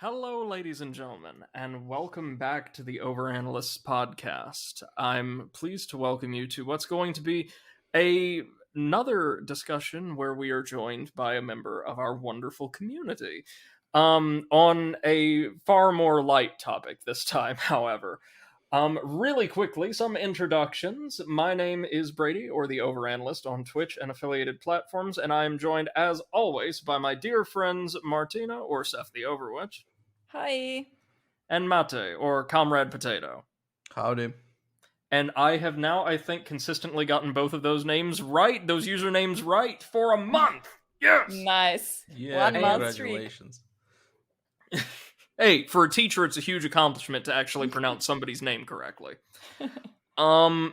Hello, ladies and gentlemen, and welcome back to the Overanalysts podcast. I'm pleased to welcome you to what's going to be another discussion where we are joined by a member of our wonderful community. On a far more light topic this time, however. Really quickly, some introductions. My name is Brady, or the Overanalyst on Twitch and affiliated platforms, and I am joined, as always, by my dear friends Martina, or Seth the Overwitch, Hi. and Mate, or Comrade Potato. Howdy. And I have now, I think, consistently gotten both of those names right, those usernames right, for a month! Yes! Nice. Yeah, 1 month streak. congratulations. Hey, for a teacher, it's a huge accomplishment to actually pronounce somebody's name correctly. And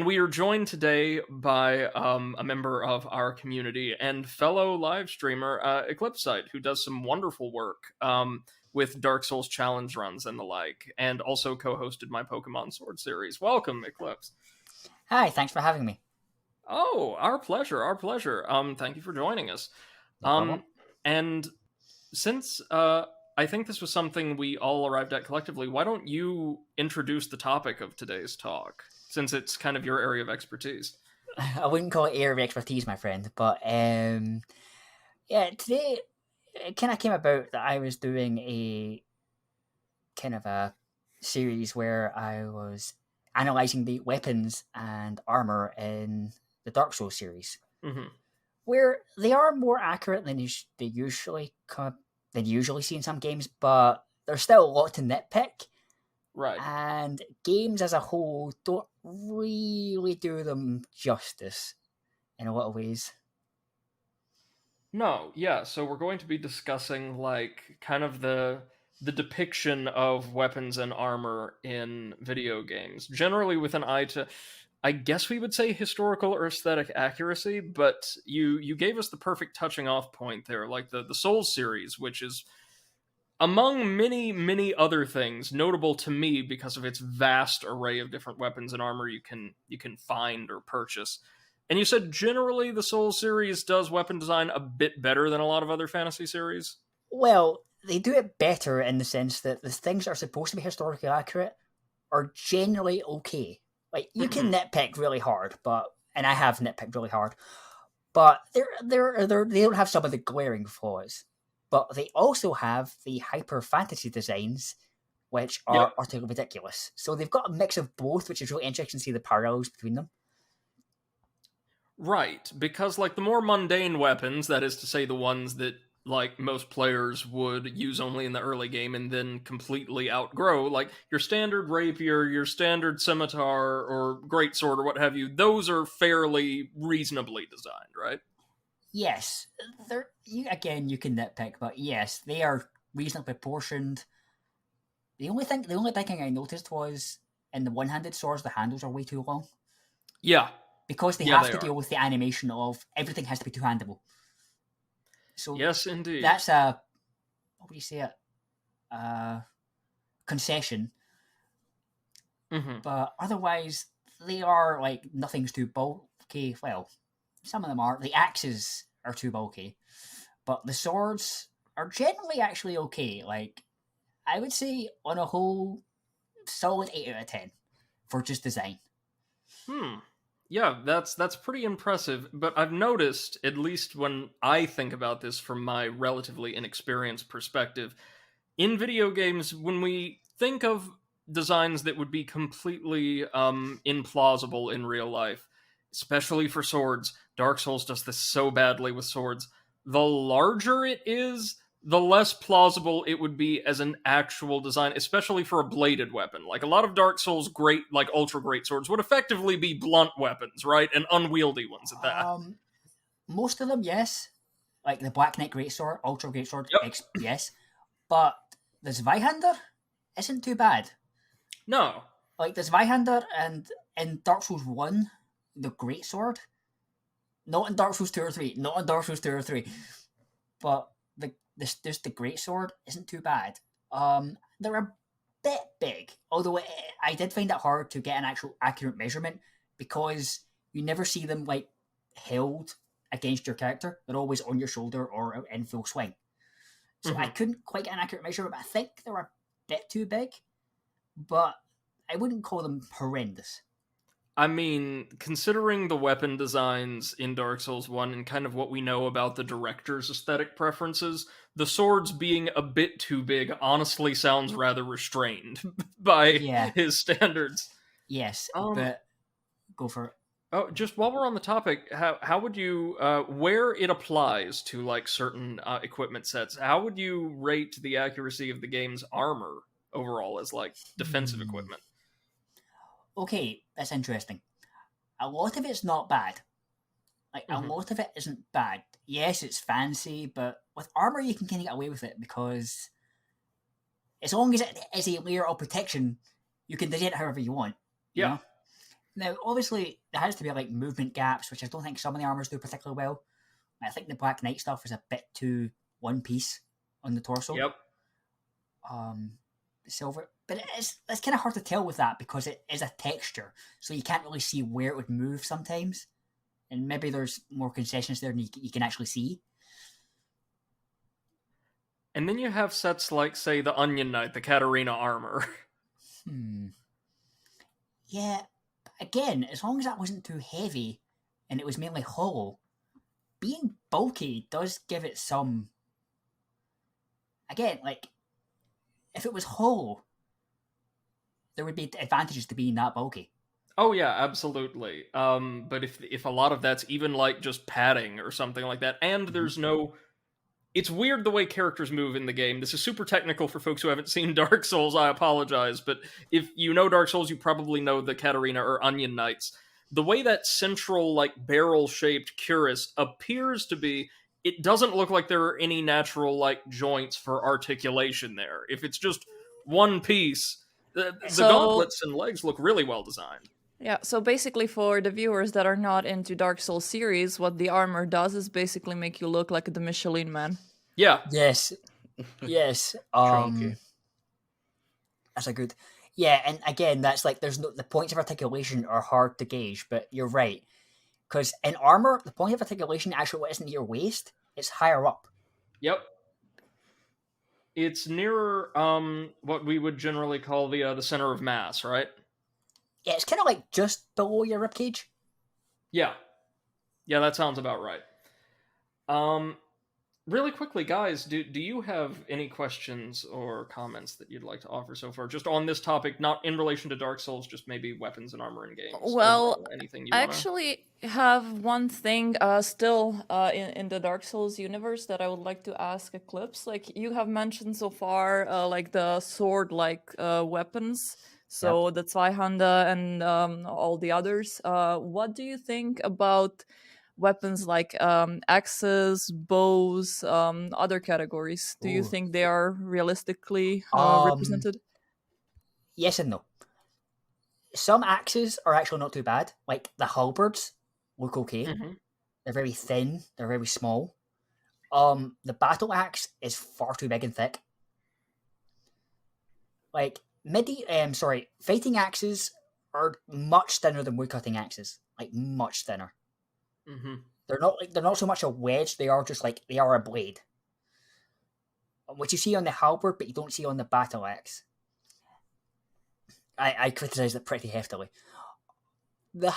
we are joined today by a member of our community and fellow live streamer, Eclipsite, who does some wonderful work with Dark Souls challenge runs and the like, and also co-hosted my Pokemon Sword series. Welcome, Eclipse. Hi, thanks for having me. Oh, our pleasure, our pleasure. Thank you for joining us. No problem. And since I think this was something we all arrived at collectively, why don't you introduce the topic of today's talk, since it's kind of your area of expertise? I wouldn't call it area of expertise, my friend, but yeah, today it kind of came about that I was doing a kind of a series where I was analyzing the weapons and armor in the Dark Souls series, where they are more accurate than they usually see in some games, but there's still a lot to nitpick. Right. And games as a whole don't really do them justice in a lot of ways. No, yeah, so we're going to be discussing, like, kind of the depiction of weapons and armor in video games, generally with an eye to, I guess we would say, historical or aesthetic accuracy, but you gave us the perfect touching off point there, like the Souls series, which is, among many, many other things, notable to me because of its vast array of different weapons and armor you can find or purchase. And you said generally the Souls series does weapon design a bit better than a lot of other fantasy series? Well, they do it better in the sense that the things that are supposed to be historically accurate are generally okay. Like, you can nitpick really hard, and I have nitpicked really hard, but they don't have some of the glaring flaws. But they also have the hyper fantasy designs, which are utterly ridiculous. So they've got a mix of both, which is really interesting to see the parallels between them. Right, because, like, the more mundane weapons, that is to say the ones that, like, most players would use only in the early game and then completely outgrow, like your standard rapier, your standard scimitar, or greatsword, or what have you, those are fairly reasonably designed, right? Yes, you can nitpick, but yes, they are reasonably proportioned. The only thing I noticed was in the one-handed swords, the handles are way too long. Yeah. Because they have to deal with the animation of everything has to be two-handable. So yes, indeed. That's a, what would you say, concession. But otherwise, they are like, nothing's too bulky. Well, some of them are. The axes are too bulky, but the swords are generally actually okay. Like, I would say on a whole, solid 8 out of 10 for just design. Yeah, that's pretty impressive, but I've noticed, at least when I think about this from my relatively inexperienced perspective, in video games, when we think of designs that would be completely implausible in real life, especially for swords, Dark Souls does this so badly with swords, the larger it is, the less plausible it would be as an actual design, especially for a bladed weapon. Like, a lot of Dark Souls great, like, ultra great swords would effectively be blunt weapons, right? And unwieldy ones at that. Most of them, yes. Like the Black Knight Greatsword, Ultra Greatsword, Yep. Yes. But the Zweihander isn't too bad. No. Like, the Zweihander and in Dark Souls 1, the Greatsword, not in Dark Souls 2 or 3, but just the Greatsword isn't too bad. They're a bit big, although I did find it hard to get an actual accurate measurement because you never see them, like, held against your character. They're always on your shoulder or in full swing. So I couldn't quite get an accurate measurement, but I think they were a bit too big. But I wouldn't call them horrendous. I mean, considering the weapon designs in Dark Souls 1 and kind of what we know about the director's aesthetic preferences, the swords being a bit too big honestly sounds rather restrained by his standards. Yes, but go for it. Oh, just while we're on the topic, how would you, where it applies to, like, certain equipment sets, how would you rate the accuracy of the game's armor overall as, like, defensive equipment? Okay, that's interesting. A lot of it's not bad. Like, a lot of it isn't bad. Yes, it's fancy, but with armor you can kind of get away with it because as long as it is a layer of protection, you can design it however you want. You know? Now, obviously, there has to be, like, movement gaps, which I don't think some of the armors do particularly well. I think the Black Knight stuff is a bit too one piece on the torso. Yep. Silver, but it's kind of hard to tell with that because it is a texture, so you can't really see where it would move sometimes, and maybe there's more concessions there than you can actually see. And then you have sets like, say, the Onion Knight, the Katarina armor. Yeah, again, as long as that wasn't too heavy and it was mainly hollow, being bulky does give it some. Again, like, if it was hollow, there would be advantages to being that bulky. Oh yeah, absolutely. But if a lot of that's even like just padding or something like that, and there's no, it's weird the way characters move in the game. This is super technical for folks who haven't seen Dark Souls. I apologize, but if you know Dark Souls, you probably know the Katarina or Onion Knights. The way that central, like, barrel-shaped cuirass appears to be, it doesn't look like there are any natural, like, joints for articulation there. If it's just one piece, the gauntlets and legs look really well designed. Yeah, so basically for the viewers that are not into Dark Souls series, what the armor does is basically make you look like the Michelin Man. Yeah. Yes. Yes. Chunky. That's a good... Yeah, and again, that's like, there's no... The points of articulation are hard to gauge, but you're right. Because in armor, the point of articulation actually isn't your waist, it's higher up. Yep. It's nearer what we would generally call the center of mass, right? Yeah, it's kind of like just below your ribcage. Yeah. Yeah, that sounds about right. Really quickly, guys, do you have any questions or comments that you'd like to offer so far? Just on this topic, not in relation to Dark Souls, just maybe weapons and armor in games. Well, overall, anything you I wanna... actually have one thing still in the Dark Souls universe that I would like to ask Eclipse. Like, you have mentioned so far, like the sword-like weapons, so the Zweihanda and all the others. What do you think about weapons like axes, bows, other categories? Do you think they are realistically represented? Yes and no. Some axes are actually not too bad. Like the halberds look okay. They're very thin. They're very small. The battle axe is far too big and thick. Like fighting axes are much thinner than woodcutting axes. Like much thinner. They're not so much a wedge. They are just like they are a blade, which you see on the halberd, but you don't see on the battle axe. I criticize it pretty heftily. The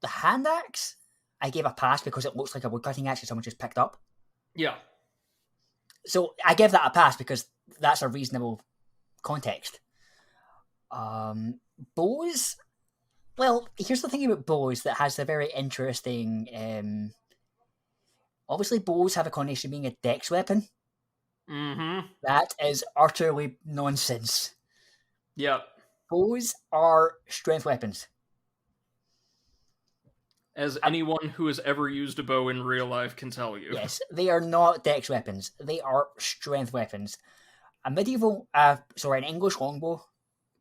hand axe, I gave a pass because it looks like a woodcutting axe that someone just picked up. Yeah. So I give that a pass because that's a reasonable context. Bows. Well, here's the thing about bows that has a very interesting... obviously, bows have a connotation of being a dex weapon. That is utterly nonsense. Yeah. Bows are strength weapons. As anyone who has ever used a bow in real life can tell you. Yes, they are not dex weapons. They are strength weapons. An English longbow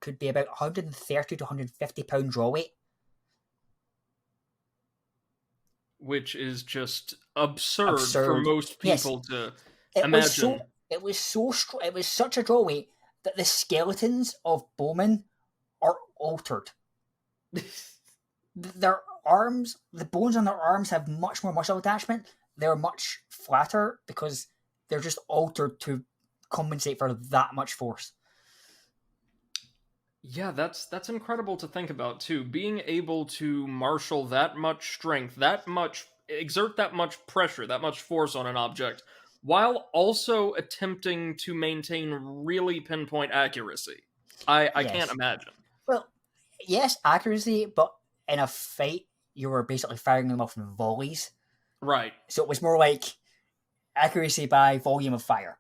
could be about 130 to 150 pound draw weight. Which is just absurd. For most people to imagine. It was such a draw weight that the skeletons of bowmen are altered. Their arms, the bones on their arms have much more muscle attachment. They're much flatter because they're just altered to compensate for that much force. Yeah, that's incredible to think about too. Being able to marshal that much strength, exert that much pressure, that much force on an object, while also attempting to maintain really pinpoint accuracy. I can't Yes. imagine. Well, yes, accuracy, but in a fight, you were basically firing them off in volleys. Right. So it was more like accuracy by volume of fire.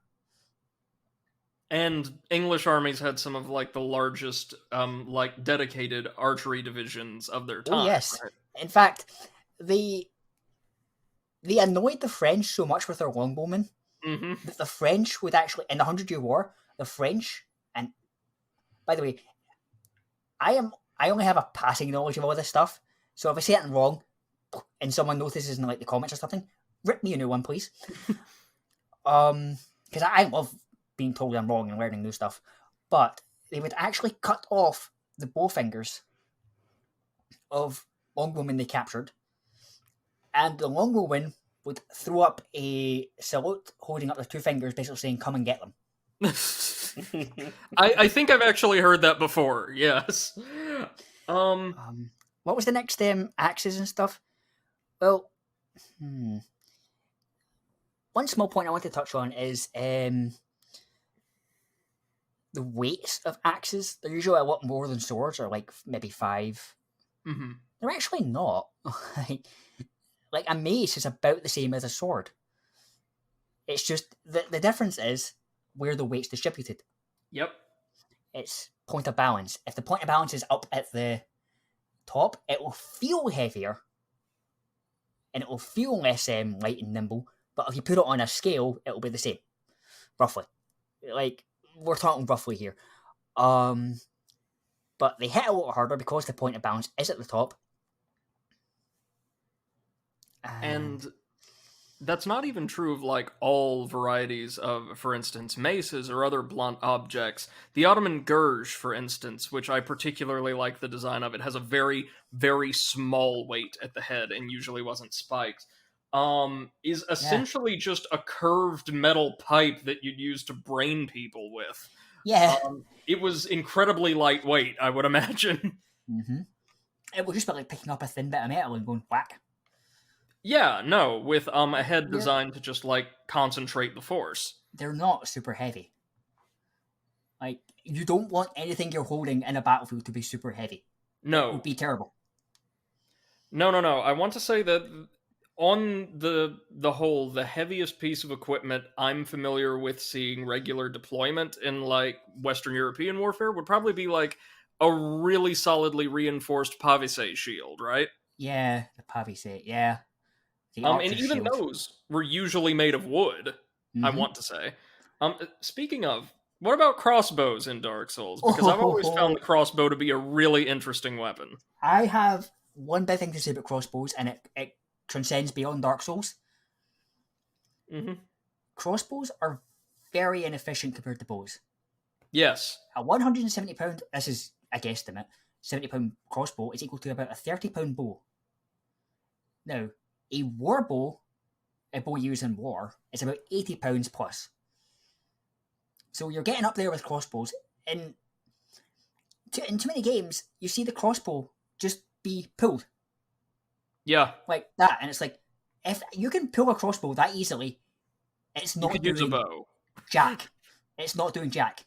And English armies had some of like the largest like dedicated archery divisions of their time. Oh yes. Right? In fact, they annoyed the French so much with their longbowmen Mm-hmm. that the French would actually, in the 100-Year War, the French, and by the way, I only have a passing knowledge of all this stuff, so if I say anything wrong and someone notices in like the comments or something, rip me a new one, please. Because I love being told I'm wrong and learning new stuff. But they would actually cut off the bow fingers of longbowmen they captured, and the longbowmen would throw up a salute holding up their two fingers, basically saying, "Come and get them." I think I've actually heard that before. Yes. What was the next axes and stuff? Well, one small point I want to touch on is the weights of axes. They're usually a lot more than swords, or like maybe 5. Mm-hmm. They're actually not. Like a mace is about the same as a sword. It's just the difference is where the weight's distributed. Yep. It's point of balance. If the point of balance is up at the top, it will feel heavier and it will feel less light and nimble. But if you put it on a scale, it will be the same, roughly. Like, we're talking roughly here. But they hit a lot harder because the point of balance is at the top. And that's not even true of like all varieties of, for instance, maces or other blunt objects. The Ottoman Gurj, for instance, which I particularly like the design of, it has a very, very small weight at the head and usually wasn't spiked. Is essentially just a curved metal pipe that you'd use to brain people with. Yeah. It was incredibly lightweight, I would imagine. Mm-hmm. It would just be like picking up a thin bit of metal and going whack. Yeah, no, with a head designed to just like concentrate the force. They're not super heavy. Like, you don't want anything you're holding in a battlefield to be super heavy. No. It would be terrible. No. I want to say that on the whole, the heaviest piece of equipment I'm familiar with seeing regular deployment in like Western European warfare would probably be like a really solidly reinforced pavise shield, right? Yeah, the pavise, yeah. And even those were usually made of wood, Mm-hmm. I want to say. Speaking of, what about crossbows in Dark Souls? Because I've always found the crossbow to be a really interesting weapon. I have one big thing to say about crossbows, and it transcends beyond Dark Souls. Mm-hmm. Crossbows are very inefficient compared to bows. Yes. A £170, this is a guesstimate, £70 crossbow is equal to about a £30 bow. Now, a war bow, a bow used in war, is about £80 plus. So you're getting up there with crossbows. In too many games, you see the crossbow just be pulled. Yeah. Like that. And it's like, if you can pull a crossbow that easily, it's not doing use a bow. jack. It's not doing jack.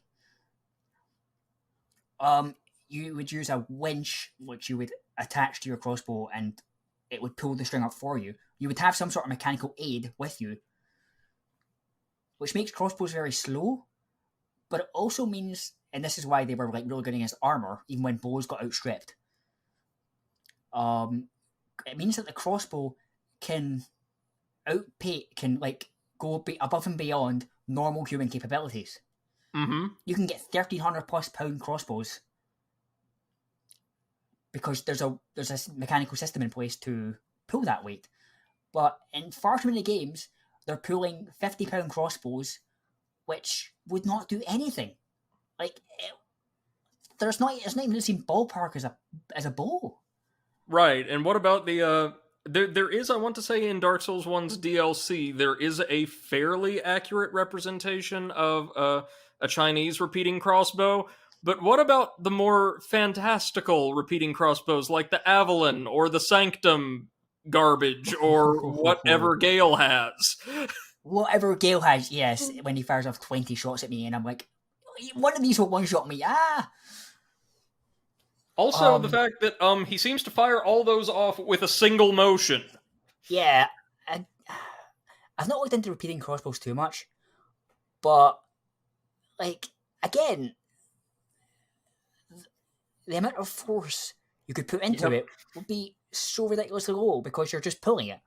You would use a winch, which you would attach to your crossbow, and it would pull the string up for you. You would have some sort of mechanical aid with you, which makes crossbows very slow, but it also means, and this is why they were like really good against armor, even when bows got outstripped. It means that the crossbow can go above and beyond normal human capabilities. Mm-hmm. You can get 1,300 plus pound crossbows because there's a mechanical system in place to pull that weight. But in far too many games, they're pulling £50 crossbows, which would not do anything. Like, it's not even the same ballpark as a bow. Right, and what about the There is, I want to say, in Dark Souls 1's DLC, there is a fairly accurate representation of a Chinese repeating crossbow. But what about the more fantastical repeating crossbows, like the Avalon or the Sanctum garbage, or whatever Gale has? Whatever Gale has, yes, when he fires off 20 shots at me, and I'm like, one of these will one-shot me, Also, the fact that he seems to fire all those off with a single motion. Yeah, I've not looked into repeating crossbows too much, but, like, again, the amount of force you could put into it would be so ridiculously low because you're just pulling it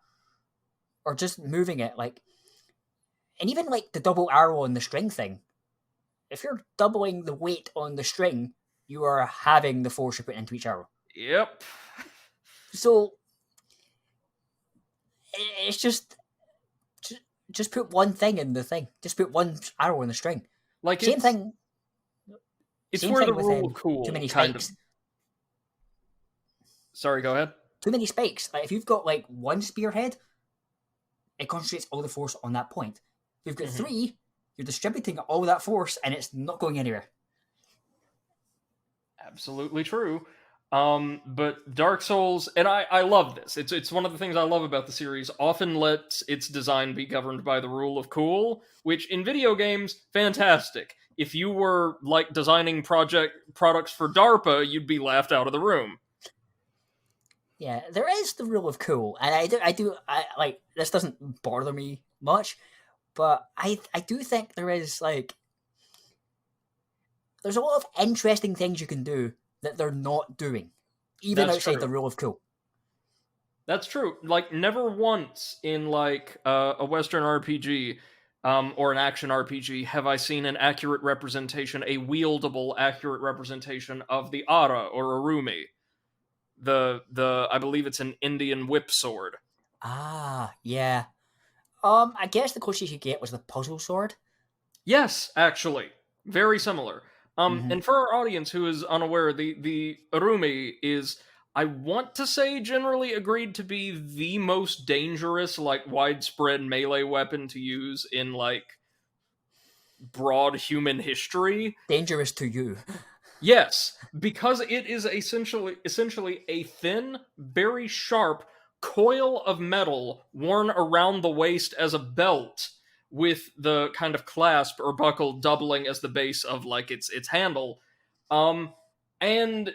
or just moving it, like, and even like the double arrow on the string thing. If you're doubling the weight on the string, you are having the force you put into each arrow. Yep. So it's just put one thing in the thing. Just put one arrow in the string. Like same thing. It's same where thing the with, rule of cool too many kind spikes. of. Sorry, go ahead. Too many spikes. Like if you've got like one spearhead, it concentrates all the force on that point. If you've got three, you're distributing all that force and it's not going anywhere. Absolutely true. But Dark Souls, and I love this. It's one of the things I love about the series. Often lets its design be governed by the rule of cool, which in video games, fantastic. If you were like designing products for DARPA, you'd be laughed out of the room. Yeah, there is the rule of cool, and I like this doesn't bother me much, but I do think there is like there's a lot of interesting things you can do that they're not doing, even That's outside true. the rule of cool. That's true. Like never once in like a Western RPG or an action RPG have I seen an accurate representation, a wieldable accurate representation of the Ara or Arumi. The I believe it's an Indian whip sword. Ah, yeah. I guess the closest you could get was the puzzle sword. Yes, actually, very similar. And for our audience who is unaware, the Arumi is, I want to say, generally agreed to be the most dangerous, like widespread melee weapon to use in like broad human history. Dangerous to you. Yes, because it is essentially a thin, very sharp coil of metal worn around the waist as a belt, with the kind of clasp or buckle doubling as the base of like its handle. And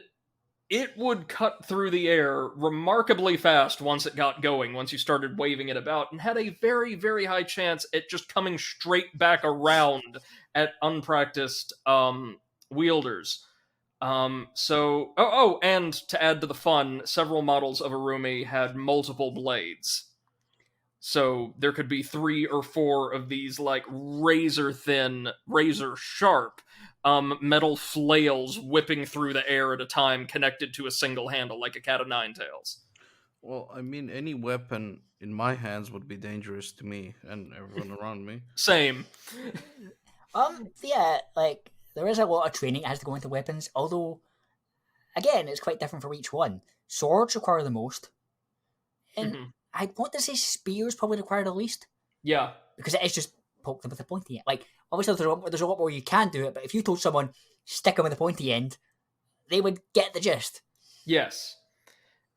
it would cut through the air remarkably fast once it got going, once you started waving it about, and had a very, very high chance at just coming straight back around at unpracticed wielders. And to add to the fun, several models of Arumi had multiple blades. So there could be 3 or 4 of these like razor thin, razor sharp metal flails whipping through the air at a time, connected to a single handle like a cat of nine tails. Well, I mean, any weapon in my hands would be dangerous to me and everyone around me. Same. Yeah, like there is a lot of training that has to go into weapons, although again, it's quite different for each one. Swords require the most, and I want to say spears probably require the least. Yeah, because it is just poke them with the pointy end. Like obviously, there's a lot more you can do it, but if you told someone stick them with the pointy end, they would get the gist. Yes.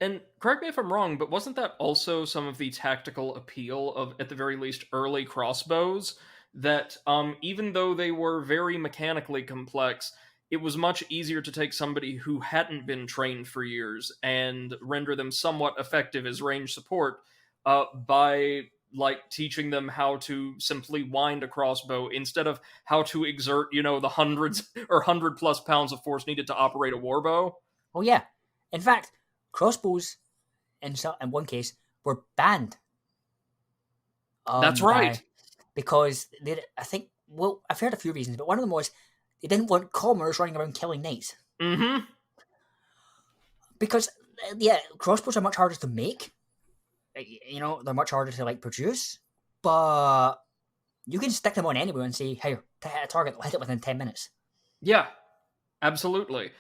And correct me if I'm wrong, but wasn't that also some of the tactical appeal of, at the very least, early crossbows? That even though they were very mechanically complex, it was much easier to take somebody who hadn't been trained for years and render them somewhat effective as range support by like teaching them how to simply wind a crossbow instead of how to exert, the hundreds or 100+ pounds of force needed to operate a warbow. Oh yeah, in fact, crossbows in one case were banned. That's right. Because I've heard a few reasons, but one of them was they didn't want commoners running around killing knights. Mm-hmm. Because, crossbows are much harder to make. They're much harder to, produce. But you can stick them on anywhere and say, hey, hit a target, hit it within 10 minutes. Yeah, absolutely.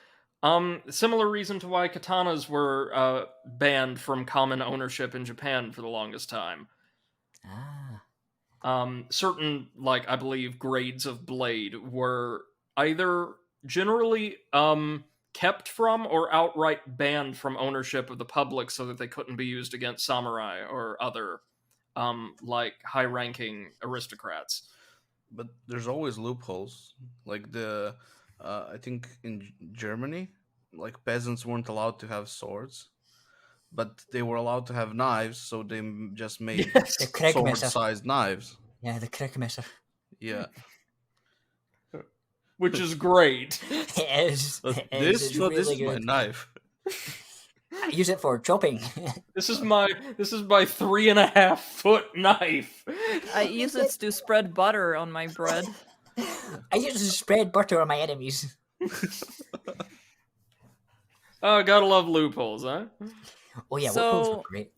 Similar reason to why katanas were banned from common ownership in Japan for the longest time. Ah. Certain, like, I believe, grades of blade were either generally kept from or outright banned from ownership of the public so that they couldn't be used against samurai or other like high-ranking aristocrats. But there's always loopholes. Like I think in Germany, like peasants weren't allowed to have swords, but they were allowed to have knives, so they just made Yes. The Kriegmesser. sword-sized knives. Yeah, the Kriegmesser. Yeah. Which is great. It is. But It is. this It's this really is my good. knife. I use it for chopping. This is my 3.5 foot knife. I use it to spread butter on my bread. I use it to spread butter on my enemies. Oh, gotta love loopholes, huh? Oh yeah, So- loopholes were great.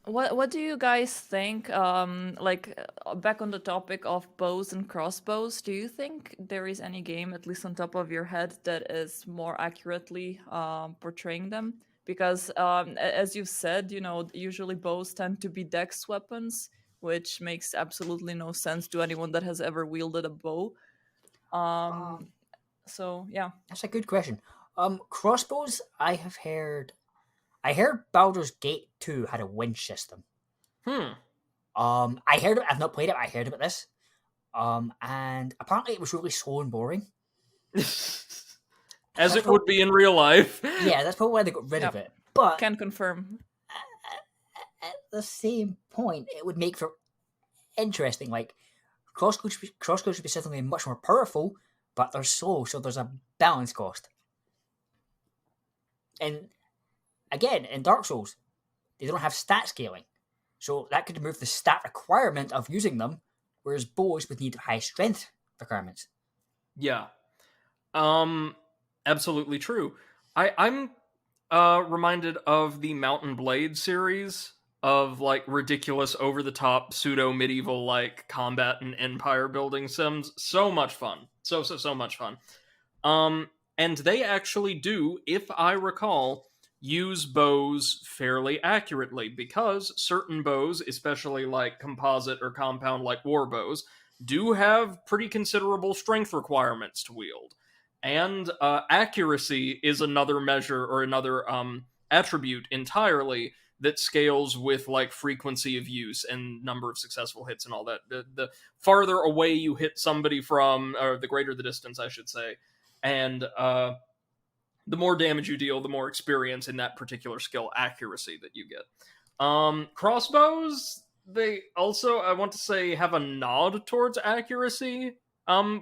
What do you guys think? Back on the topic of bows and crossbows, do you think there is any game, at least on top of your head, that is more accurately portraying them? Because as you've said, usually bows tend to be dex weapons, which makes absolutely no sense to anyone that has ever wielded a bow. So yeah. That's a good question. Crossbows, I heard Baldur's Gate 2 had a winch system. I heard it, I've not played it, I heard about this. And apparently it was really slow and boring. As it would be in real life. Yeah, that's probably why they got rid of Yep. it. But Can confirm. at the same point, it would make for interesting. Like, crossbows should be certainly much more powerful, but they're slow, so there's a balance cost. And again, in Dark Souls, they don't have stat scaling. So that could remove the stat requirement of using them, whereas bows would need high strength requirements. Yeah. Absolutely true. I'm reminded of the Mountain Blade series of like ridiculous over the top pseudo medieval like combat and empire building sims. So much fun. So much fun. And they actually do, if I recall, use bows fairly accurately because certain bows, especially like composite or compound like war bows, do have pretty considerable strength requirements to wield. And accuracy is another measure or another attribute entirely that scales with like frequency of use and number of successful hits and all that. The farther away you hit somebody from, or the greater the distance, I should say, and the more damage you deal, the more experience in that particular skill accuracy that you get. Crossbows, they also, I want to say, have a nod towards accuracy.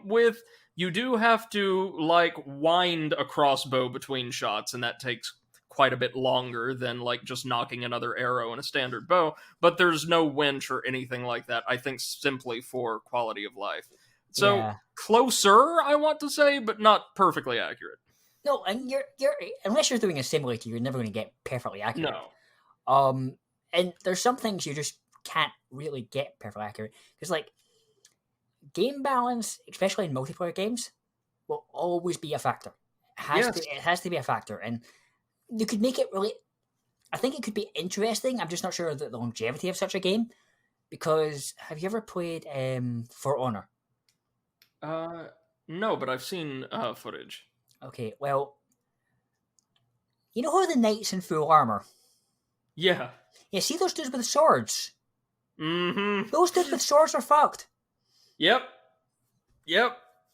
With you do have to like wind a crossbow between shots, and that takes quite a bit longer than like just knocking another arrow in a standard bow. But there's no winch or anything like that. I think simply for quality of life. So Yeah. closer, I want to say, but not perfectly accurate. No, and you're unless you're doing a simulator, you're never going to get perfectly accurate. No. And there's some things you just can't really get perfectly accurate because like game balance, especially in multiplayer games, will always be a factor. It has to be a factor, and you could make it really. I think it could be interesting. I'm just not sure the longevity of such a game because have you ever played For Honor? No, but I've seen footage. Okay, well, you know how the knights in full armor? Yeah. Yeah, see those dudes with swords? Mm-hmm. Those dudes with swords are fucked. Yep.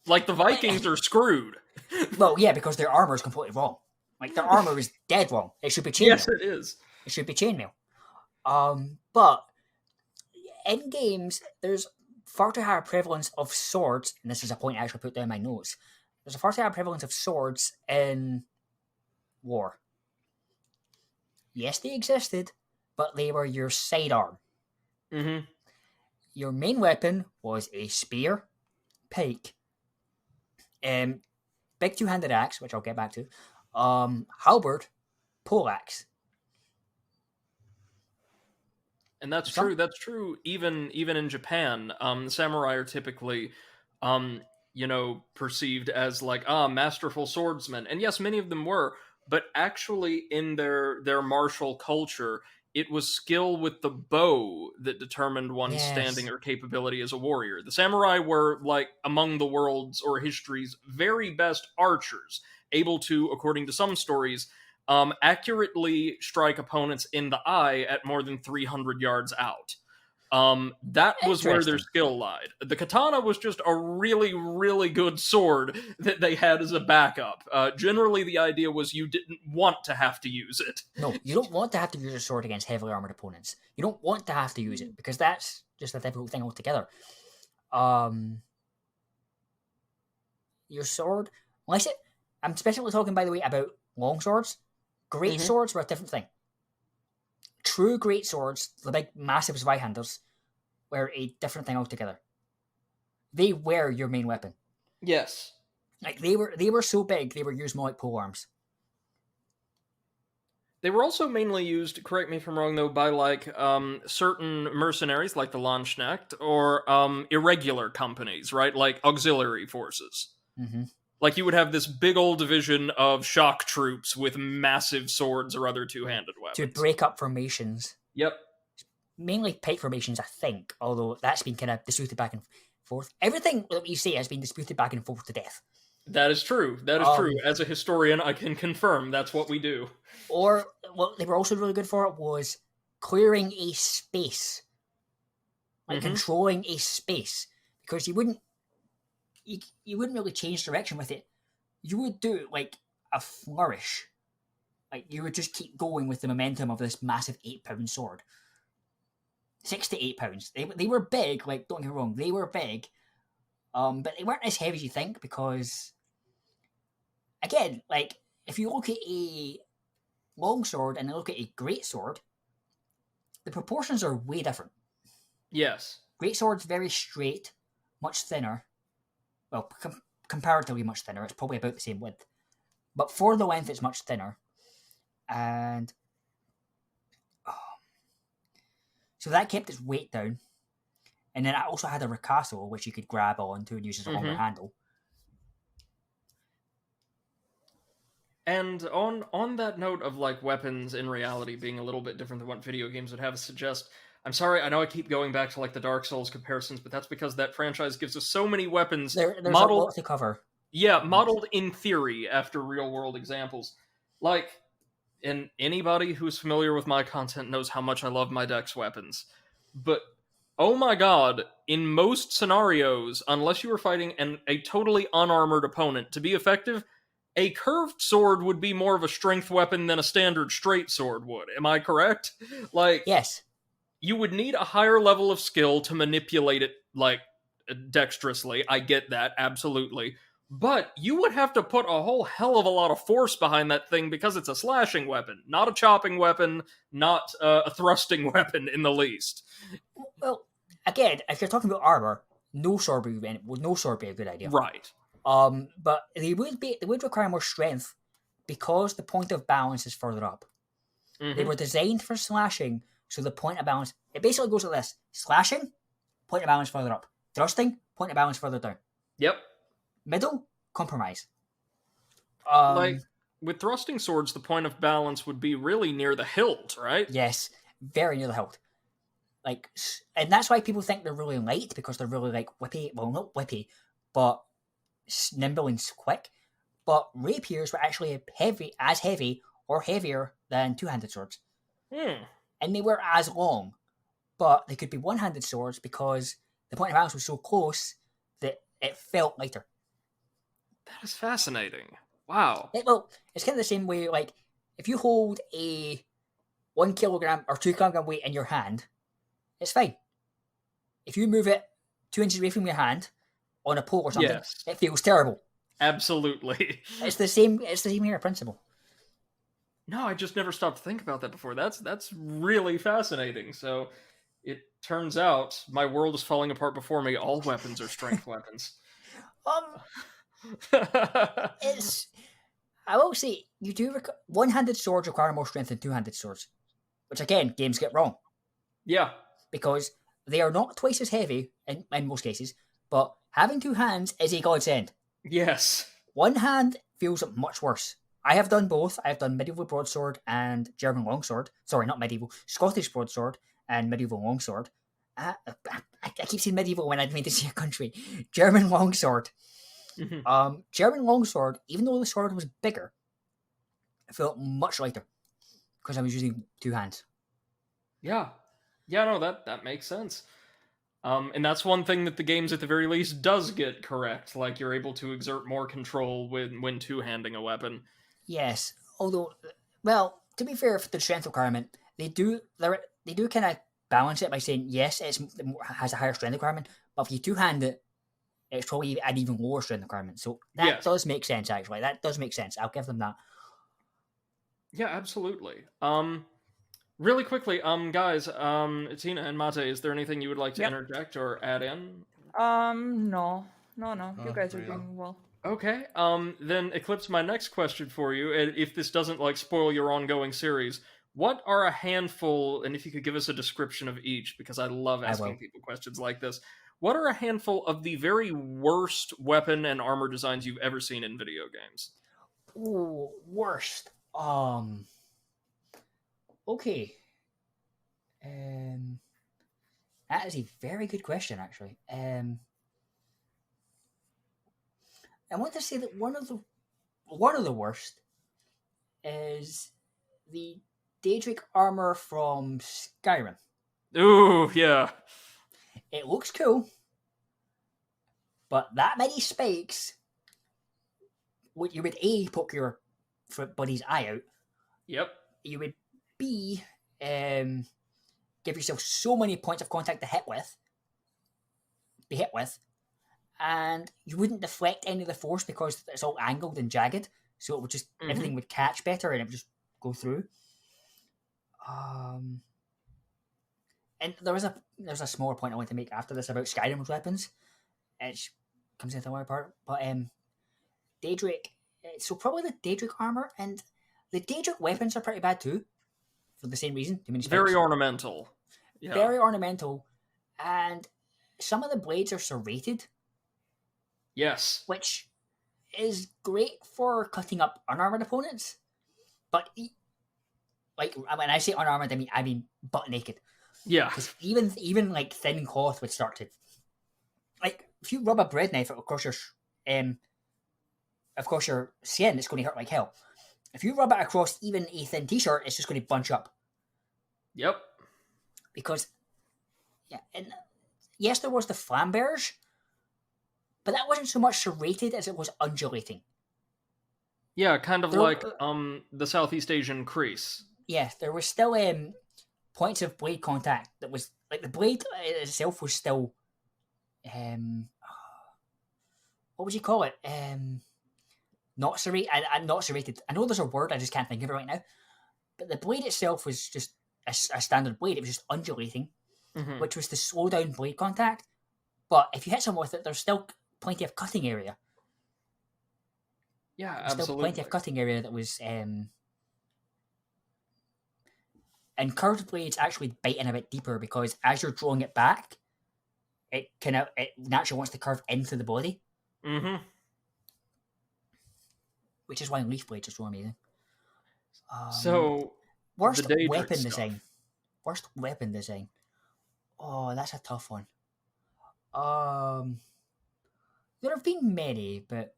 Like the Vikings are screwed. Well, yeah, because their armor is completely wrong. Like their armor is dead wrong. It should be chainmail. Yes, it is. It should be chainmail. But in games, there's far too high a prevalence of swords, and this is a point I actually put down in my notes. There's a far too high prevalence of swords in war. Yes, they existed, but they were your sidearm. Mm-hmm. Your main weapon was a spear, pike, big two-handed axe, which I'll get back to, halberd, poleaxe. And that's true. That's true. Even in Japan, the samurai are typically perceived as like masterful swordsmen, and yes, many of them were, but actually in their martial culture, it was skill with the bow that determined one's standing Yes. or capability as a warrior. The samurai were like among the world's or history's very best archers, able to, according to some stories, accurately strike opponents in the eye at more than 300 yards out. That was where their Interesting. skill lied. The katana was just a really, really good sword that they had as a backup. Generally, the idea was you didn't want to have to use it. No, you don't want to have to use a sword against heavily armored opponents. You don't want to have to use it because that's just a difficult thing altogether. Your sword, unless it, I'm specifically talking, by the way, about long swords. Great swords were a different thing. True great swords, the big massive Zweihanders, were a different thing altogether. They were your main weapon. Yes. Like they were so big they were used more like pole arms. They were also mainly used, correct me if I'm wrong though, by like certain mercenaries like the Landsknecht or irregular companies, right? Like auxiliary forces. Mm-hmm. Like you would have this big old division of shock troops with massive swords or other two-handed weapons. To break up formations. Yep. Mainly pike formations, I think, although that's been kind of disputed back and forth. Everything that you say has been disputed back and forth to death. That is true. That is true. As a historian, I can confirm that's what we do. Or what they were also really good for was clearing a space. Like controlling a space. Because you wouldn't really change direction with it. You would do like a flourish. Like you would just keep going with the momentum of this massive 8-pound sword. 6 to 8 pounds. They were big, like don't get me wrong, they were big. But they weren't as heavy as you think because again, like if you look at a long sword and then look at a great sword, the proportions are way different. Yes. Great sword's very straight, much thinner. Well, comparatively much thinner. It's probably about the same width. But for the length, it's much thinner. And so that kept its weight down. And then I also had a ricasso, which you could grab onto and use as a longer handle. And on that note of like weapons in reality being a little bit different than what video games would have us suggest, I'm sorry, I know I keep going back to like the Dark Souls comparisons, but that's because that franchise gives us so many weapons There's modeled, a lot to cover. Yeah, modeled in theory after real world examples. Like, and anybody who's familiar with my content knows how much I love my Dex weapons. But oh my god, in most scenarios, unless you were fighting a totally unarmored opponent, to be effective, a curved sword would be more of a strength weapon than a standard straight sword would. Am I correct? Like, yes, you would need a higher level of skill to manipulate it, like, dexterously. I get that, absolutely. But you would have to put a whole hell of a lot of force behind that thing because it's a slashing weapon, not a chopping weapon, not a thrusting weapon in the least. Well, again, if you're talking about armor, no sword would be a good idea. Right. But they would require more strength because the point of balance is further up. They were designed for slashing, so the point of balance, it basically goes like this: slashing, point of balance further up; thrusting, point of balance further down. Yep. Middle, compromise. Like, with thrusting swords, the point of balance would be really near the hilt, right? Yes, very near the hilt. Like, and that's why people think they're really light, because they're really like whippy. Well, not whippy, but nimble and quick. But rapiers were actually heavy or heavier than two-handed swords. And they were as long, but they could be one-handed swords because the point of balance was so close that it felt lighter. That is fascinating. Wow. It's kind of the same way, like, if you hold a 1 kilogram or 2 kilogram weight in your hand, it's fine. If you move it 2 inches away from your hand on a pole or something, it feels terrible. Absolutely. It's the same here principle. No, I just never stopped to think about that before. That's really fascinating. So it turns out my world is falling apart before me. All weapons are strength weapons. I will say, you do one-handed swords require more strength than two-handed swords, which again, games get wrong. Yeah. Because they are not twice as heavy in most cases, but Having two hands is a godsend. Yes. One hand feels much worse. I have done both. I have done medieval broadsword and German longsword. Sorry, not medieval. Scottish broadsword and medieval longsword. I keep saying medieval when I mean to say a country. German longsword. Mhm. German longsword, even though the sword was bigger, it felt much lighter because I was using two hands. Yeah. Yeah, no, that makes sense. And that's one thing that the games at the very least does get correct. Like you're able to exert more control when two-handing a weapon. Yes, although, well, to be fair, for the strength requirement, they do kind of balance it by saying yes, it has a higher strength requirement, but if you two-hand it, it's probably an even lower strength requirement. So that Yes. does make sense, actually. That does make sense. I'll give them that. Yeah, absolutely. Really quickly, guys, Tina and Mate, is there anything you would like to Yep. interject or add in? No. You Not guys are really. doing well. Okay, then Eclipse, my next question for you, and if this doesn't like spoil your ongoing series, what are a handful, and if you could give us a description of each, because I love I asking will. people questions like this, what are a handful of the very worst weapon and armor designs you've ever seen in video games? Ooh, worst. Okay. That is a very good question, actually. I want to say that one of the worst is the Daedric armor from Skyrim. Ooh, yeah. It looks cool, but that many spikes, you would A, poke your buddy's eye out. Yep. You would B, give yourself so many points of contact to be hit with, and you wouldn't deflect any of the force because it's all angled and jagged, so it would just everything would catch better and it would just go through. And there's a smaller point I want to make after this about Skyrim's weapons. It comes into one part, but Daedric. So probably the Daedric armor and the Daedric weapons are pretty bad too, for the same reason. Too many spikes. Very ornamental. Yeah. Very ornamental, and some of the blades are serrated. Yes. Which is great for cutting up unarmored opponents, but like when I say unarmored, I mean butt naked. Yeah. Because even like thin cloth would start to, like, if you rub a bread knife across your skin, it's going to hurt like hell. If you rub it across even a thin t-shirt, it's just going to bunch up. Yep. Because, yeah, and yes, there was the flambears, but that wasn't so much serrated as it was undulating. Yeah, kind of like the Southeast Asian crease. Yes, there was still points of blade contact that was like the blade itself was still what would you call it? Not serrated. Not serrated. I know there's a word, I just can't think of it right now. But the blade itself was just a standard blade. It was just undulating, which was to slow down blade contact. But if you hit someone with it, there's still plenty of cutting area. Yeah, There's absolutely. still plenty of cutting area that was. And curved blades actually bite in a bit deeper because as you're drawing it back, it naturally wants to curve into the body. Mm-hmm. Which is why leaf blades are so amazing. So worst the Daedric weapon stuff. design. Worst weapon design. Oh, that's a tough one. There have been many, but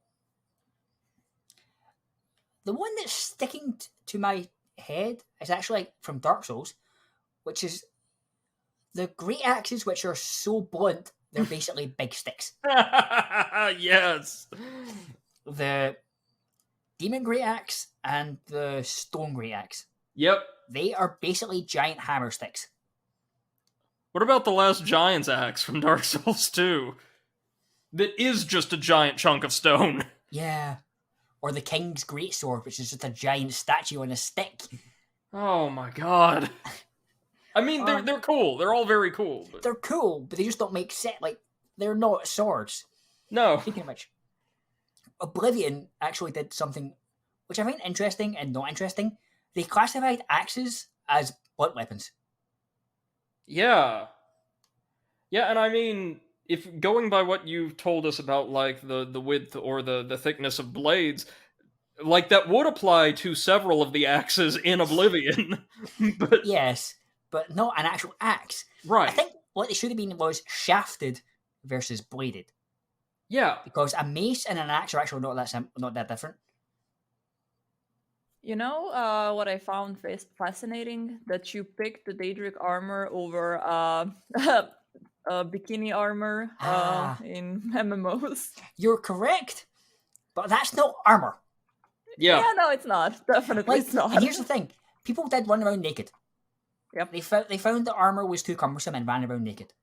the one that's sticking to my head is actually from Dark Souls, which is the great axes, which are so blunt they're basically big sticks. Yes. The Demon Great Axe and the Stone Great Axe. Yep. They are basically giant hammer sticks. What about the last Giant's Axe from Dark Souls 2? That is just a giant chunk of stone. Yeah. Or the King's Greatsword, which is just a giant statue on a stick. Oh my god. I mean, they're cool. They're all very cool. But... They're cool, but they just don't make sense. Like, they're not swords. No. Speaking of which, Oblivion actually did something which I find interesting and not interesting. They classified axes as blunt weapons. Yeah. Yeah, and I mean, if going by what you've told us about like the width or the thickness of blades, like that would apply to several of the axes in Oblivion. But Yes, but not an actual axe. I right. think what they should have been was shafted versus bladed, Yeah. because a mace and an axe are actually not that different. You know what I found fascinating? That you picked the Daedric armor over bikini armor Ah. in MMOs. You're correct, but that's not armor. Yeah. No, it's not. Definitely, Like, it's not. and here's the thing: people did run around naked. Yep. They found the armor was too cumbersome and ran around naked.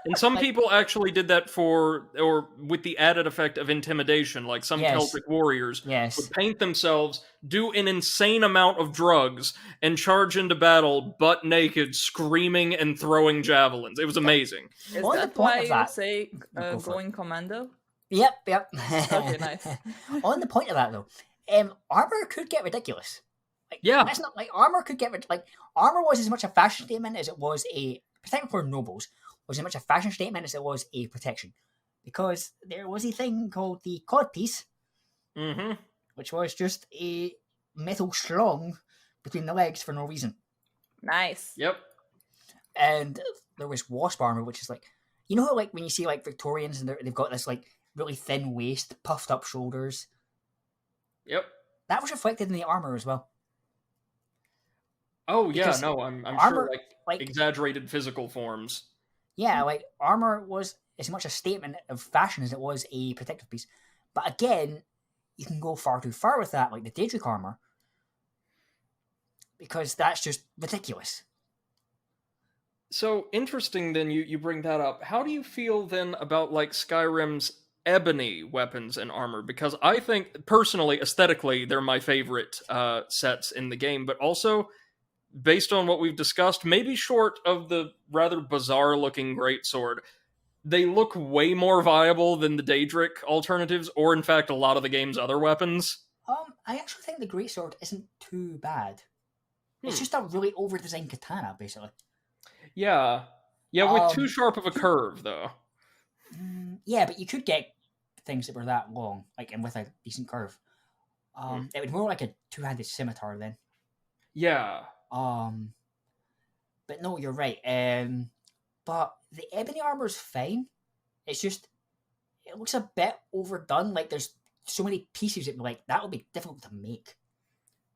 And some Like- people actually did that or with the added effect of intimidation, like some Yes. Celtic warriors Yes. would paint themselves, do an insane amount of drugs, and charge into battle butt naked, screaming and throwing javelins. It was amazing. Is On the that point why of you that- say Go for it. going commando? Yep. Okay, nice. On the point of that though, armor could get ridiculous. Like, Yeah. that's not like armor could get like armor was as much a fashion statement as it was particularly for nobles, was as much a fashion statement as it was a protection, because there was a thing called the codpiece, Mm-hmm. which was just a metal schlong between the legs for no reason, Nice. Yep. and there was wasp armor, which is like, you know how like when you see like Victorians and they've got this like really thin waist, puffed up shoulders, Yep. that was reflected in the armor as well. Oh yeah, Because no, I'm armor, sure like like exaggerated physical forms. yeah, like armor was as much a statement of fashion as it was a protective piece. But again, you can go far too far with that, like the Daedric armor, because that's just ridiculous. So interesting then you bring that up. How do you feel then about like Skyrim's ebony weapons and armor? Because I think personally, aesthetically, they're my favorite sets in the game, but also based on what we've discussed, maybe short of the rather bizarre looking greatsword, they look way more viable than the Daedric alternatives, or in fact a lot of the game's other weapons. I actually think the greatsword isn't too bad. It's Hmm. just a really over-designed katana, basically. Yeah. Yeah, with too Um, sharp of a curve though. Yeah, but you could get things that were that long, like and with a decent curve. It would more like a two-handed scimitar then. Yeah. But no, you're right. But the ebony armor's fine. It's just it looks a bit overdone. Like there's so many pieces that like that would be difficult to make.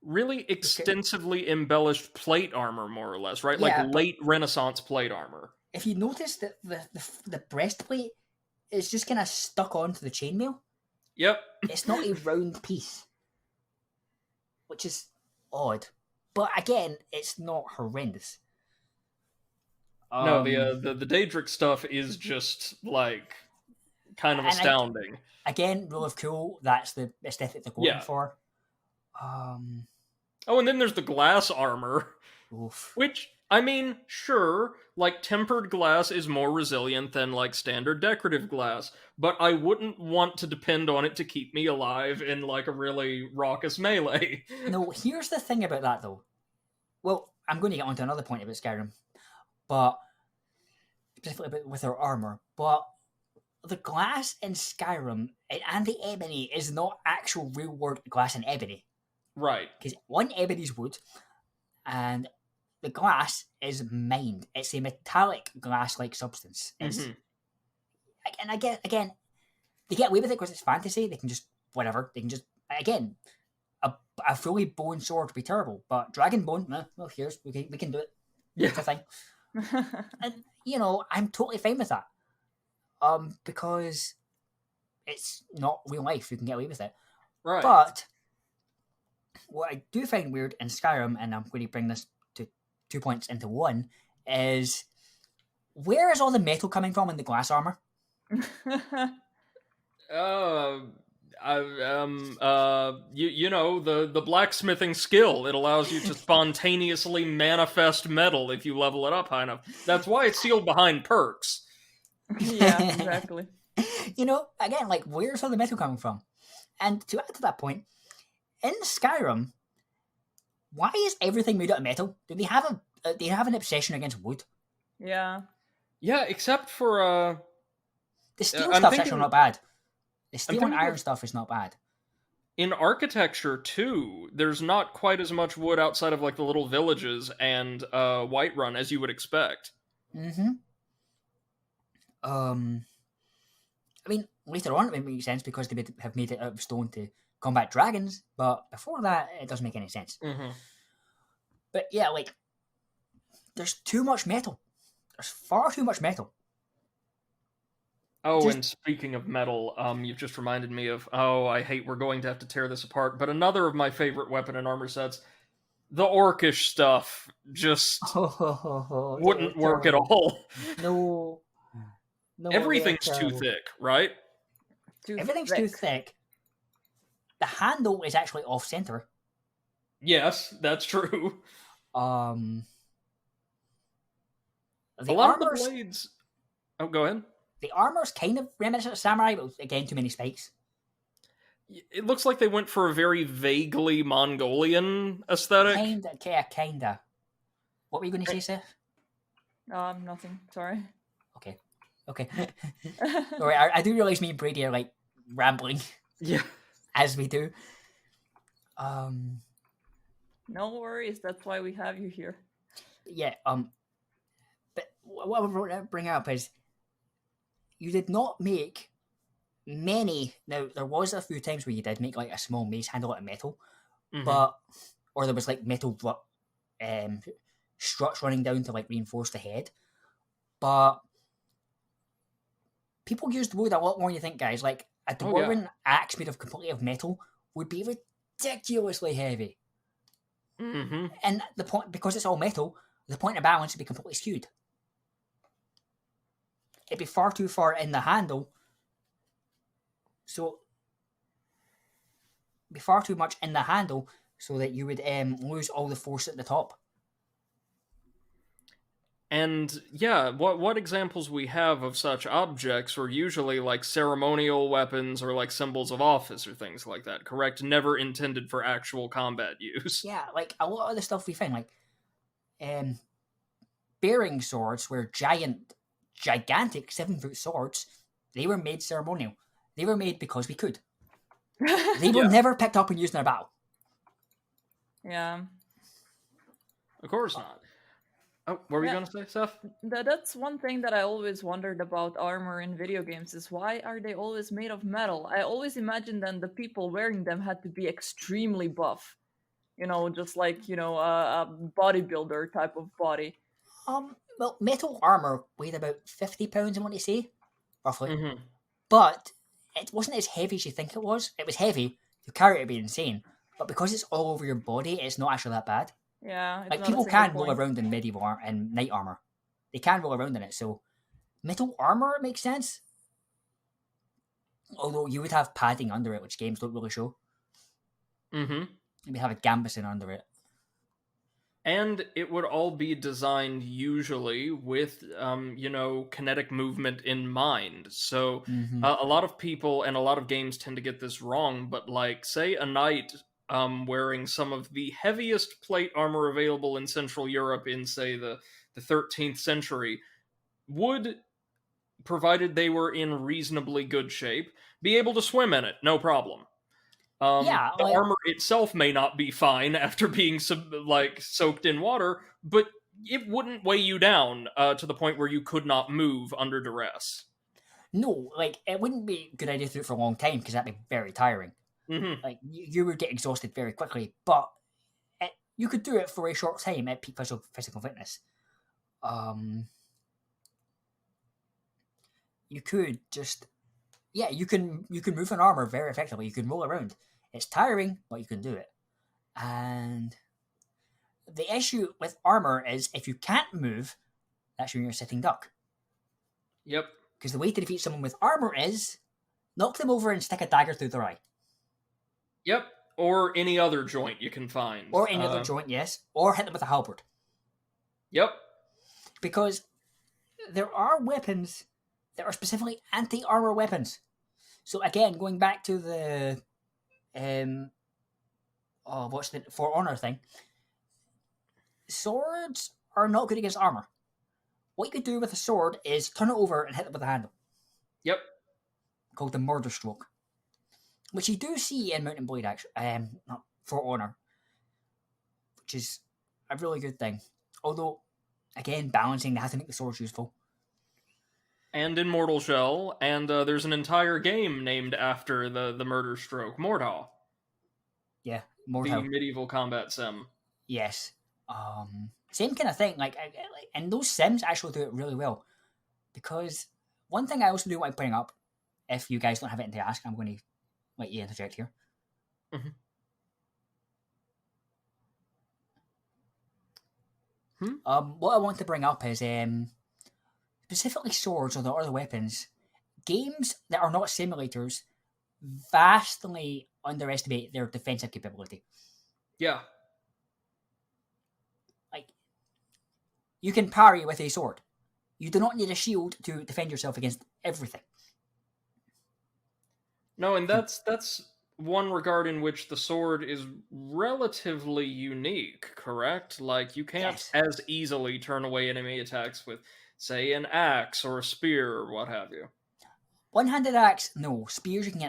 Really extensively embellished plate armor, more or less, right? Yeah, Like but- late Renaissance plate armor. If you notice that the breastplate is just kind of stuck onto the chainmail, Yep. it's not a round piece, which is odd. But again, it's not horrendous. No, the Daedric stuff is just like kind of And astounding. Again, rule of cool. That's the aesthetic they're going Yeah. for. Oh, and then there's the glass armor, Oof. which I mean, sure, like tempered glass is more resilient than like standard decorative glass, but I wouldn't want to depend on it to keep me alive in like a really raucous melee. No, here's the thing about that though. Well, I'm going to get onto another point about Skyrim, but specifically with their armor. But the glass in Skyrim and the ebony is not actual real world glass and ebony, Right. because one ebony's wood, and the glass is mined. It's a metallic glass-like substance. It's, Mhm. and again, they get away with it because it's fantasy. They can just whatever. They can just again. A fully bone sword would be terrible, but dragon bone, well, here's we can do it. It's a thing, and you know I'm totally fine with that. Because it's not real life, you can get away with it. Right. But what I do find weird in Skyrim, and I'm going to bring this to 2 points into one, is where is all the metal coming from in the glass armor? You know the blacksmithing skill. It allows you to spontaneously manifest metal if you level it up high enough. That's why it's sealed behind perks. Yeah, exactly. You know, again, like where's all the metal coming from? And to add to that point, in Skyrim, why is everything made out of metal? Do they have an obsession against wood? Yeah. Yeah, except for The steel I'm stuff's thinking actually not bad. The steel and thinking iron of- stuff is not bad. in architecture too, there's not quite as much wood outside of like the little villages and Whiterun as you would expect. Mm-hmm. I mean, later on it would make sense because they would have made it out of stone to combat dragons, but before that, it doesn't make any sense. Mm-hmm. But yeah, like, there's too much metal. There's far too much metal. Oh, Just- and speaking of metal, you've just reminded me of, oh, I hate we're going to have to tear this apart, but another of my favorite weapon and armor sets, the orcish stuff, just wouldn't work at all. No. No, Everything's they're too terrible. thick, right? Everything's too thick. The handle is actually off center. Yes, that's true. The A lot of the armor's blades... Oh, go ahead. the armor's kind of reminiscent of samurai, but again, too many spikes. It looks like they went for a very vaguely Mongolian aesthetic. Kinda. What were you going to say, Seth? Nothing. Sorry. Okay. Alright, I do realize me and Brady are like rambling Yeah. as we do. No worries. That's why we have you here. Yeah. But what I want to bring up is you did not make many. Now there was a few times where you did make like a small mace handle out of metal, Mhm. but or there was like metal struts running down to like reinforce the head, but people used wood a lot more than you think, guys. Like a Oh, yeah. dwarven axe made of completely of metal would be ridiculously heavy, Mhm. and the point because it's all metal, the point of balance would be completely skewed. It'd be far too far in the handle, so be far too much in the handle, so that you would lose all the force at the top. And yeah, what examples we have of such objects are usually like ceremonial weapons or like symbols of office or things like that, correct? Never intended for actual combat use. Yeah, like a lot of the stuff we find, like bearing swords were gigantic 7-foot swords. They were made ceremonial. They were made because we could. They were Yeah. never picked up and used in a battle. Yeah. Of course not. Oh, what were you Yeah. gonna say, Seth? That's one thing that I always wondered about armor in video games is why are they always made of metal? I always imagined then the people wearing them had to be extremely buff. Just like, a bodybuilder type of body. Well, metal armor weighed about 50 pounds, I want to say, roughly. Mm-hmm. But it wasn't as heavy as you think it was. It was heavy. To carry it would be insane. But because it's all over your body, it's not actually that bad. Yeah. It's Like, not a people single can roll point. around in medieval and knight armor. They can roll around in it, so metal armor makes sense. Although you would have padding under it, which games don't really show. Mm-hmm. You would have a gambeson under it. And it would all be designed usually with, kinetic movement in mind. So Mhm. a lot of people and a lot of games tend to get this wrong, but like, say a knight wearing some of the heaviest plate armor available in Central Europe in, say, the 13th century, would, provided they were in reasonably good shape, be able to swim in it, no problem. Yeah, the like- armor itself may not be fine after being soaked in water, but it wouldn't weigh you down to the point where you could not move under duress. No, like, it wouldn't be a good idea to do it for a long time because that'd be very tiring. Mm-hmm. Like, you would get exhausted very quickly, but you could do it for a short time at peak physical fitness. You could just, yeah, you can move an armor very effectively. You can roll around. It's tiring, but you can do it. And the issue with armor is if you can't move, that's when you're a sitting duck. Yep. Because the way to defeat someone with armor is knock them over and stick a dagger through their eye. Yep. Or any other joint you can find. Or any other joint, yes. Or hit them with a halberd. Yep. Because there are weapons that are specifically anti-armor weapons. So again, going back to the For Honor thing, swords are not good against armor. what you could do with a sword is turn it over and hit it with a handle, Yep. called the murder stroke, which you do see in Mount and Blade, actually, not For Honor, which is a really good thing. Although, again, balancing, they have to make the swords useful. And in Mortal Shell, and there's an entire game named after the murder stroke, Mordhau, Yeah, the Mordhau. medieval combat sim. Yes. Same kind of thing. And those sims actually do it really well. Because one thing I also do want to bring up, if you guys don't have anything to ask, I'm going to let you interject here. Mhm. What I want to bring up is specifically swords or the other weapons. Games that are not simulators vastly underestimate their defensive capability. Yeah. Like, you can parry with a sword. You do not need a shield to defend yourself against everything. No, and that's one regard in which the sword is relatively unique, correct? Like, you can't Yes. as easily turn away enemy attacks with, say, an axe or a spear or what have you. One-handed axe, no. Spears you can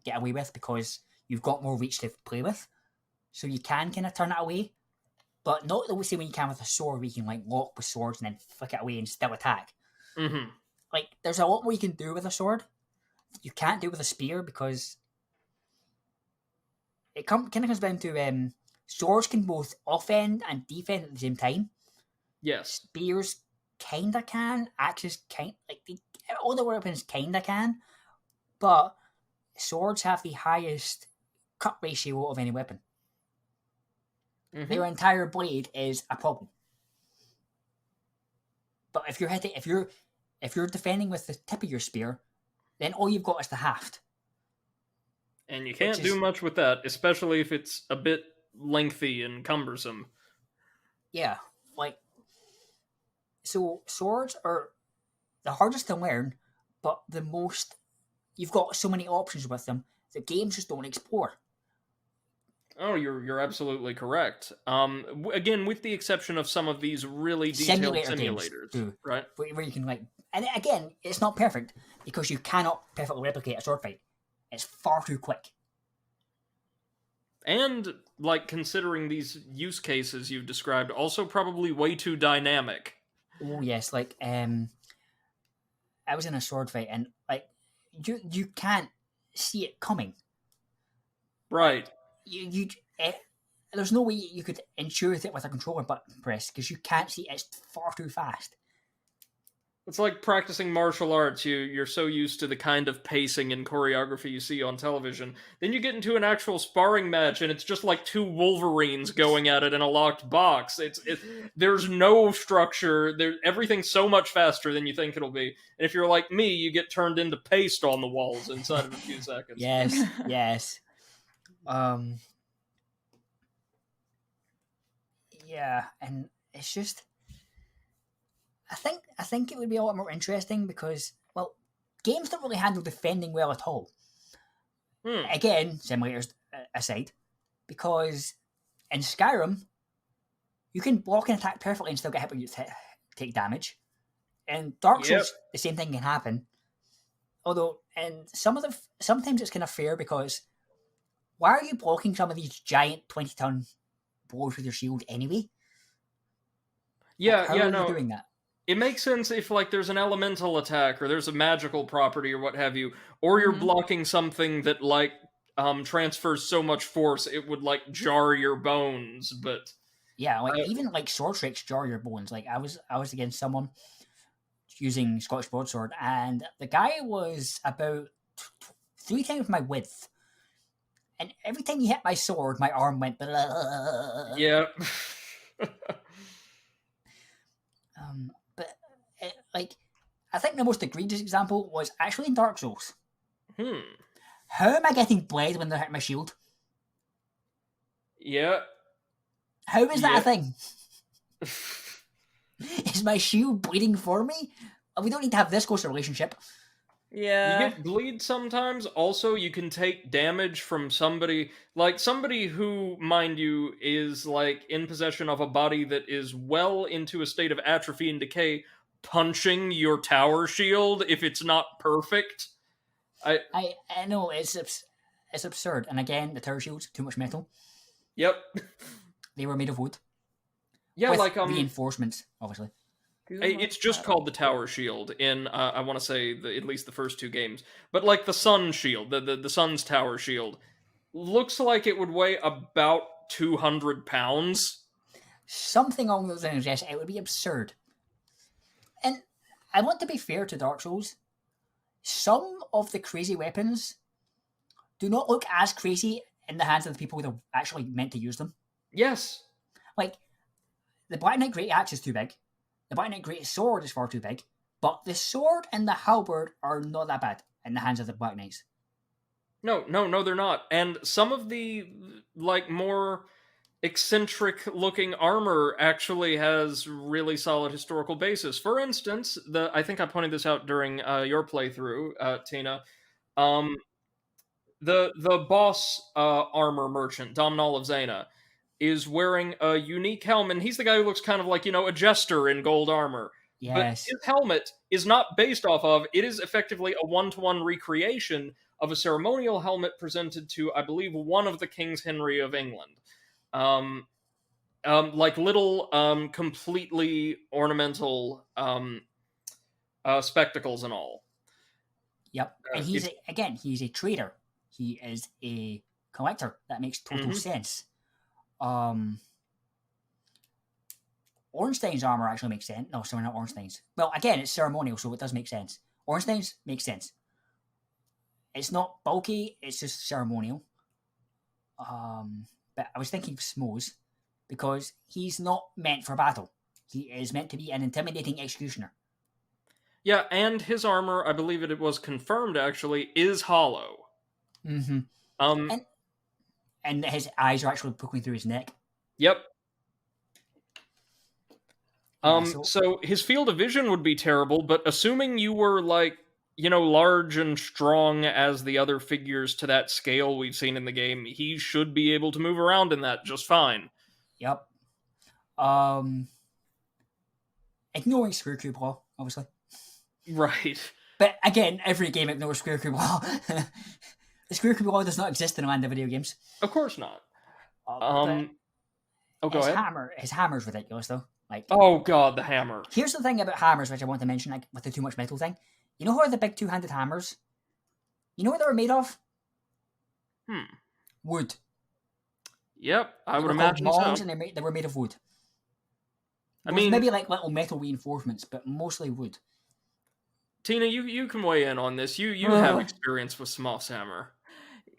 get away with because you've got more reach to play with. So you can kind of turn it away. But not the same way you can with a sword where you can like lock with swords and then flick it away and still attack. Mm-hmm. Like, there's a lot more you can do with a sword. You can't do with a spear because it kind of comes down to swords can both offend and defend at the same time. Yes. Spears kinda can. Axes all the weapons kinda can. But swords have the highest cut ratio of any weapon. Mhm. Their entire blade is a problem. But if you're defending with the tip of your spear, then all you've got is the haft. And you can't Which do is- much with that, especially if it's a bit lengthy and cumbersome. Yeah, like, so swords are the hardest to learn, but the most, you've got so many options with them that games just don't explore. Oh, you're absolutely correct. Again, with the exception of some of these really detailed Simulator games simulators, do. right? Where you can and again, it's not perfect because you cannot perfectly replicate a sword fight. It's far too quick. And, like, considering these use cases you've described, also probably way too dynamic. Oh yes, like I was in a sword fight and like you can't see it coming. Right. You there's no way you could intuit it with a controller button press because you can't see it. It's far too fast. It's like practicing martial arts. You're so used to the kind of pacing and choreography you see on television. Then you get into an actual sparring match, and it's just like two Wolverines going at it in a locked box. There's no structure. Everything's so much faster than you think it'll be. And if you're like me, you get turned into paste on the walls inside of a few seconds. Yes, yes. Yeah, and it's just I think it would be a lot more interesting because, well, games don't really handle defending well at all. Again, simulators aside, because in Skyrim, you can block and attack perfectly and still get hit when you take damage. In Dark Souls, the same thing can happen. Although, and sometimes it's kind of fair because why are you blocking some of these giant 20-ton blows with your shield anyway? Yeah, How are you doing that? It makes sense if, like, there's an elemental attack, or there's a magical property, or what have you, or you're blocking something that, like, transfers so much force it would, like, jar your bones, but... Yeah, like, even, like, sword tricks jar your bones. Like, I was against someone using Scottish Broadsword, and the guy was about 3 times my width. And every time he hit my sword, my arm went... Blah. Yeah. But I think the most egregious example was actually in Dark Souls. How am I getting bled when they're hitting my shield? Yeah. How is that a thing? Is my shield bleeding for me? We don't need to have this close a relationship. Yeah. You get bleed sometimes. Also, you can take damage from somebody who, mind you, is, like, in possession of a body that is well into a state of atrophy and decay, punching your tower shield if it's not perfect. I know it's absurd. And again, the tower shields, too much metal. Yep. They were made of wood. Yeah, with like reinforcements, obviously. it's just called the tower shield in I want to say at least the first 2 games. But like the sun shield, the sun's tower shield looks like it would weigh about 200 pounds. Something along those lines, yes. It would be absurd. And I want to be fair to Dark Souls. Some of the crazy weapons do not look as crazy in the hands of the people that are actually meant to use them. Yes. Like, the Black Knight Great Axe is too big. The Black Knight Great Sword is far too big. But the sword and the halberd are not that bad in the hands of the Black Knights. No, they're not. And some of the like more eccentric looking armor actually has really solid historical basis. For instance, I think I pointed this out during your playthrough, Tina. The boss armor merchant, Domhnall of Zaina, is wearing a unique helmet. And he's the guy who looks kind of like, a jester in gold armor. Yes. But his helmet is not based off of, it is effectively a one-to-one recreation of a ceremonial helmet presented to, I believe, one of the Kings Henry of England. Like little completely ornamental spectacles and all. Yep. And he's a trader. He is a collector. That makes total sense. Ornstein's armor actually makes sense. No, sorry, not Ornstein's. Well, again, it's ceremonial, so it does make sense. Ornstein's makes sense. It's not bulky, it's just ceremonial. But I was thinking of Smo's, because he's not meant for battle. He is meant to be an intimidating executioner. Yeah, and his armor, I believe it was confirmed actually, is hollow. Mm-hmm. And his eyes are actually poking through his neck. Yep. Yeah, so his field of vision would be terrible, but assuming you were like, large and strong as the other figures to that scale we've seen in the game, he should be able to move around in that just fine. Yep. Ignoring Square Cube Law, obviously. Right. But again, every game ignores Square Cube Law. The Square Cube Law does not exist in a land of video games. Of course not. Go ahead. His hammer's ridiculous, though. Like, oh god, the hammer. Here's the thing about hammers, which I want to mention, like with the too much metal thing. You know how are the big 2-handed hammers? You know what they were made of? Wood. Yep, I would They were called imagine mongs, so. And they were made of wood. I mean, maybe like little metal reinforcements, but mostly wood. Tina, you can weigh in on this. You have experience with Smoth's hammer.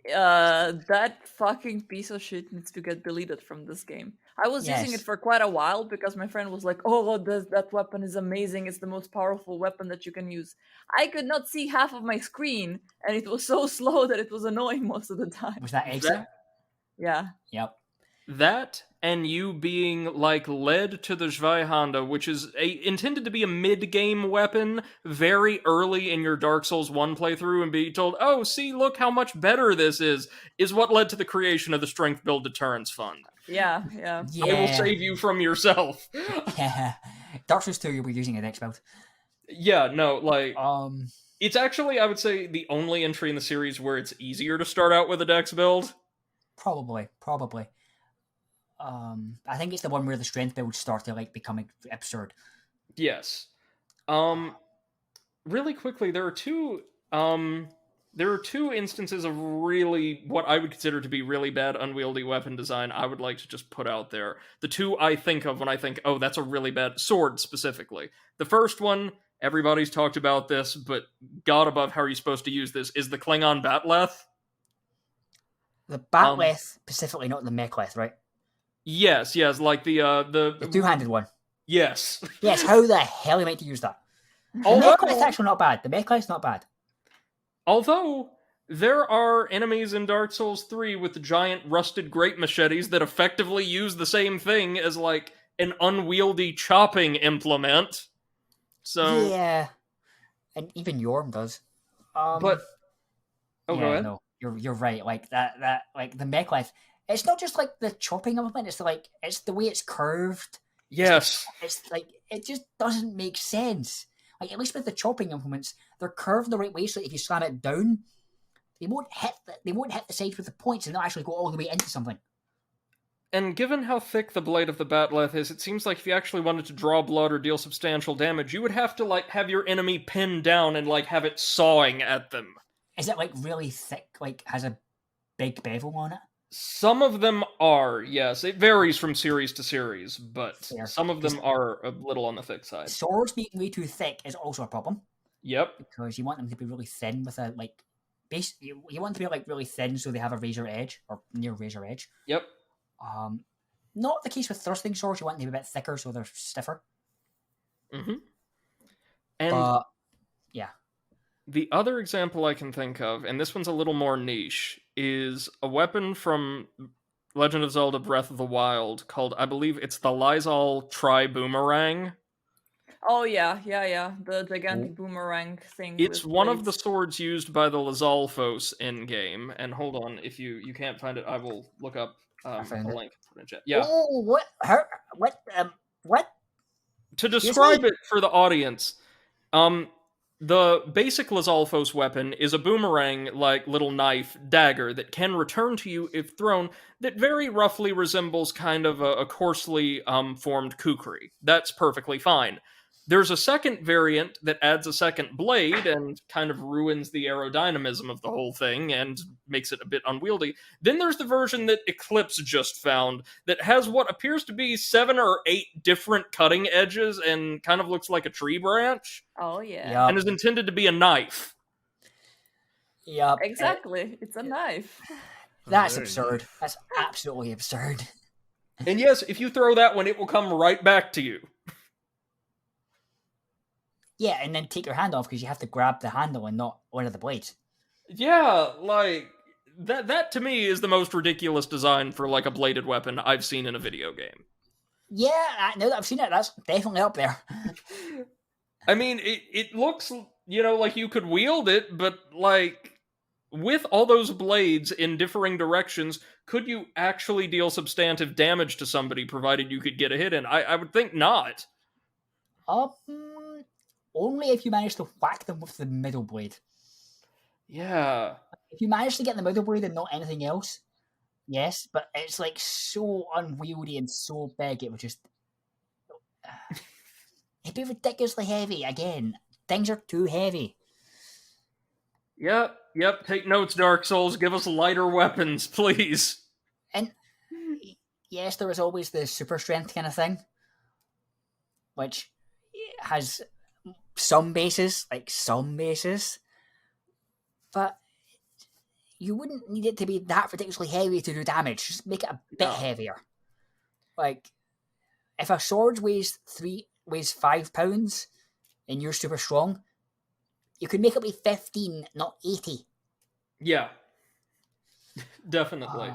That fucking piece of shit needs to get deleted from this game. I was using it for quite a while because my friend was like, "Oh, that weapon is amazing. It's the most powerful weapon that you can use." I could not see half of my screen, and it was so slow that it was annoying most of the time. Was that exit? Yeah. Yep. That and you being like led to the Zweihanda, which is intended to be a mid-game weapon very early in your Dark Souls 1 playthrough, and be told, "Oh, see, look how much better this is what led to the creation of the Strength Build Deterrence Fund. Yeah. I will save you from yourself." Yeah. Dark Souls 2, you were using a dex build. Yeah, no, like... It's actually, I would say, the only entry in the series where it's easier to start out with a dex build. Probably. I think it's the one where the strength builds start to like become absurd. Yes. Really quickly, there are two instances of really what I would consider to be really bad unwieldy weapon design I would like to just put out there. The two I think of when I think, oh, that's a really bad sword specifically. The first one, everybody's talked about this, but God above, how are you supposed to use this, is the Klingon Batleth. The Batleth, specifically, not the Mechleth, right? Yes, like the two-handed one. Yes. Yes, how the hell are you meant to use that? The Mechleth's actually not bad. The Mechleth's not bad. Although, there are enemies in Dark Souls 3 with the giant rusted great machetes that effectively use the same thing as, like, an unwieldy chopping implement. So... Yeah. And even Yorm does. But... Oh, yeah, go ahead. No, you're right. Like, that like, the Mechleth, it's not just, like, the chopping implement, it's the way it's curved. Yes. It's like it just doesn't make sense. Like at least with the chopping implements, they're curved the right way so that if you slam it down, they won't hit the sides with the points and they'll actually go all the way into something. And given how thick the blade of the bat'leth is, it seems like if you actually wanted to draw blood or deal substantial damage, you would have to like have your enemy pinned down and like have it sawing at them. Is it like really thick, like has a big bevel on it? Some of them are, yes. It varies from series to series, but Fair. some of them are a little on the thick side. Swords being way too thick is also a problem Yep. because you want them to be really thin with a like base. You want them to be like really thin so they have a razor edge or near razor edge. Yep. Not the case with thrusting swords. You want them to be a bit thicker so they're stiffer. Mm-hmm. And yeah. the other example I can think of, and this one's a little more niche, is a weapon from Legend of Zelda Breath of the Wild called, I believe it's the Lysol Tri-Boomerang. Oh yeah, the gigantic boomerang thing. It's with one of the blades. swords used by the Lizalfos in-game, and hold on, if you can't find it, I will look up a found it. link. Put it in chat. Yeah. Oh, what? To describe it for the audience, the basic Lizalfos weapon is a boomerang-like little knife dagger that can return to you if thrown, that very roughly resembles kind of a coarsely formed kukri. That's perfectly fine. There's a second variant that adds a second blade and kind of ruins the aerodynamism of the whole thing and makes it a bit unwieldy. Then there's the version that Eclipse just found that has what appears to be 7 or 8 different cutting edges and kind of looks like a tree branch. Oh yeah. Yeah. And is intended to be a knife. Yeah. Exactly. It's a knife. That's Very absurd. nice. That's absolutely absurd. And yes, if you throw that one, it will come right back to you. Yeah, and then take your hand off because you have to grab the handle and not one of the blades. Yeah, like that to me is the most ridiculous design for like a bladed weapon I've seen in a video game. Yeah, now that I've seen it, that's definitely up there. I mean, it looks, like you could wield it, but like with all those blades in differing directions, could you actually deal substantive damage to somebody provided you could get a hit in? I would think not. Only if you manage to whack them with the middle blade. Yeah. If you manage to get the middle blade and not anything else, yes, but it's like so unwieldy and so big, it would just... It'd be ridiculously heavy. Again, things are too heavy. Yep. Take notes, Dark Souls. Give us lighter weapons, please. And yes, there is always the super strength kind of thing, which has some bases, but you wouldn't need it to be that ridiculously heavy to do damage. Just make it a bit heavier. Like, if a sword weighs 5 pounds and you're super strong, you could make it weigh 15, not 80. Yeah. Definitely.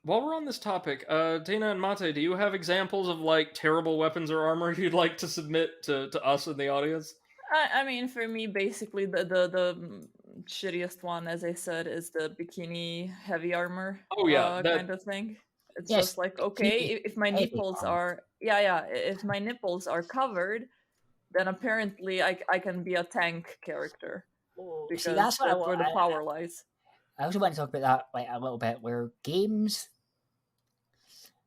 While we're on this topic, Dana and Mate, do you have examples of like terrible weapons or armor you'd like to submit to us in the audience? I mean, for me, basically, the shittiest one, as I said, is the bikini heavy armor. Oh, yeah, that- kind of thing. It's Yes, just like, okay, if my heavy nipples armor. are if my nipples are covered, then apparently I can be a tank character because See, that's what that's where the power lies. I also want to talk about that like a little bit, where games.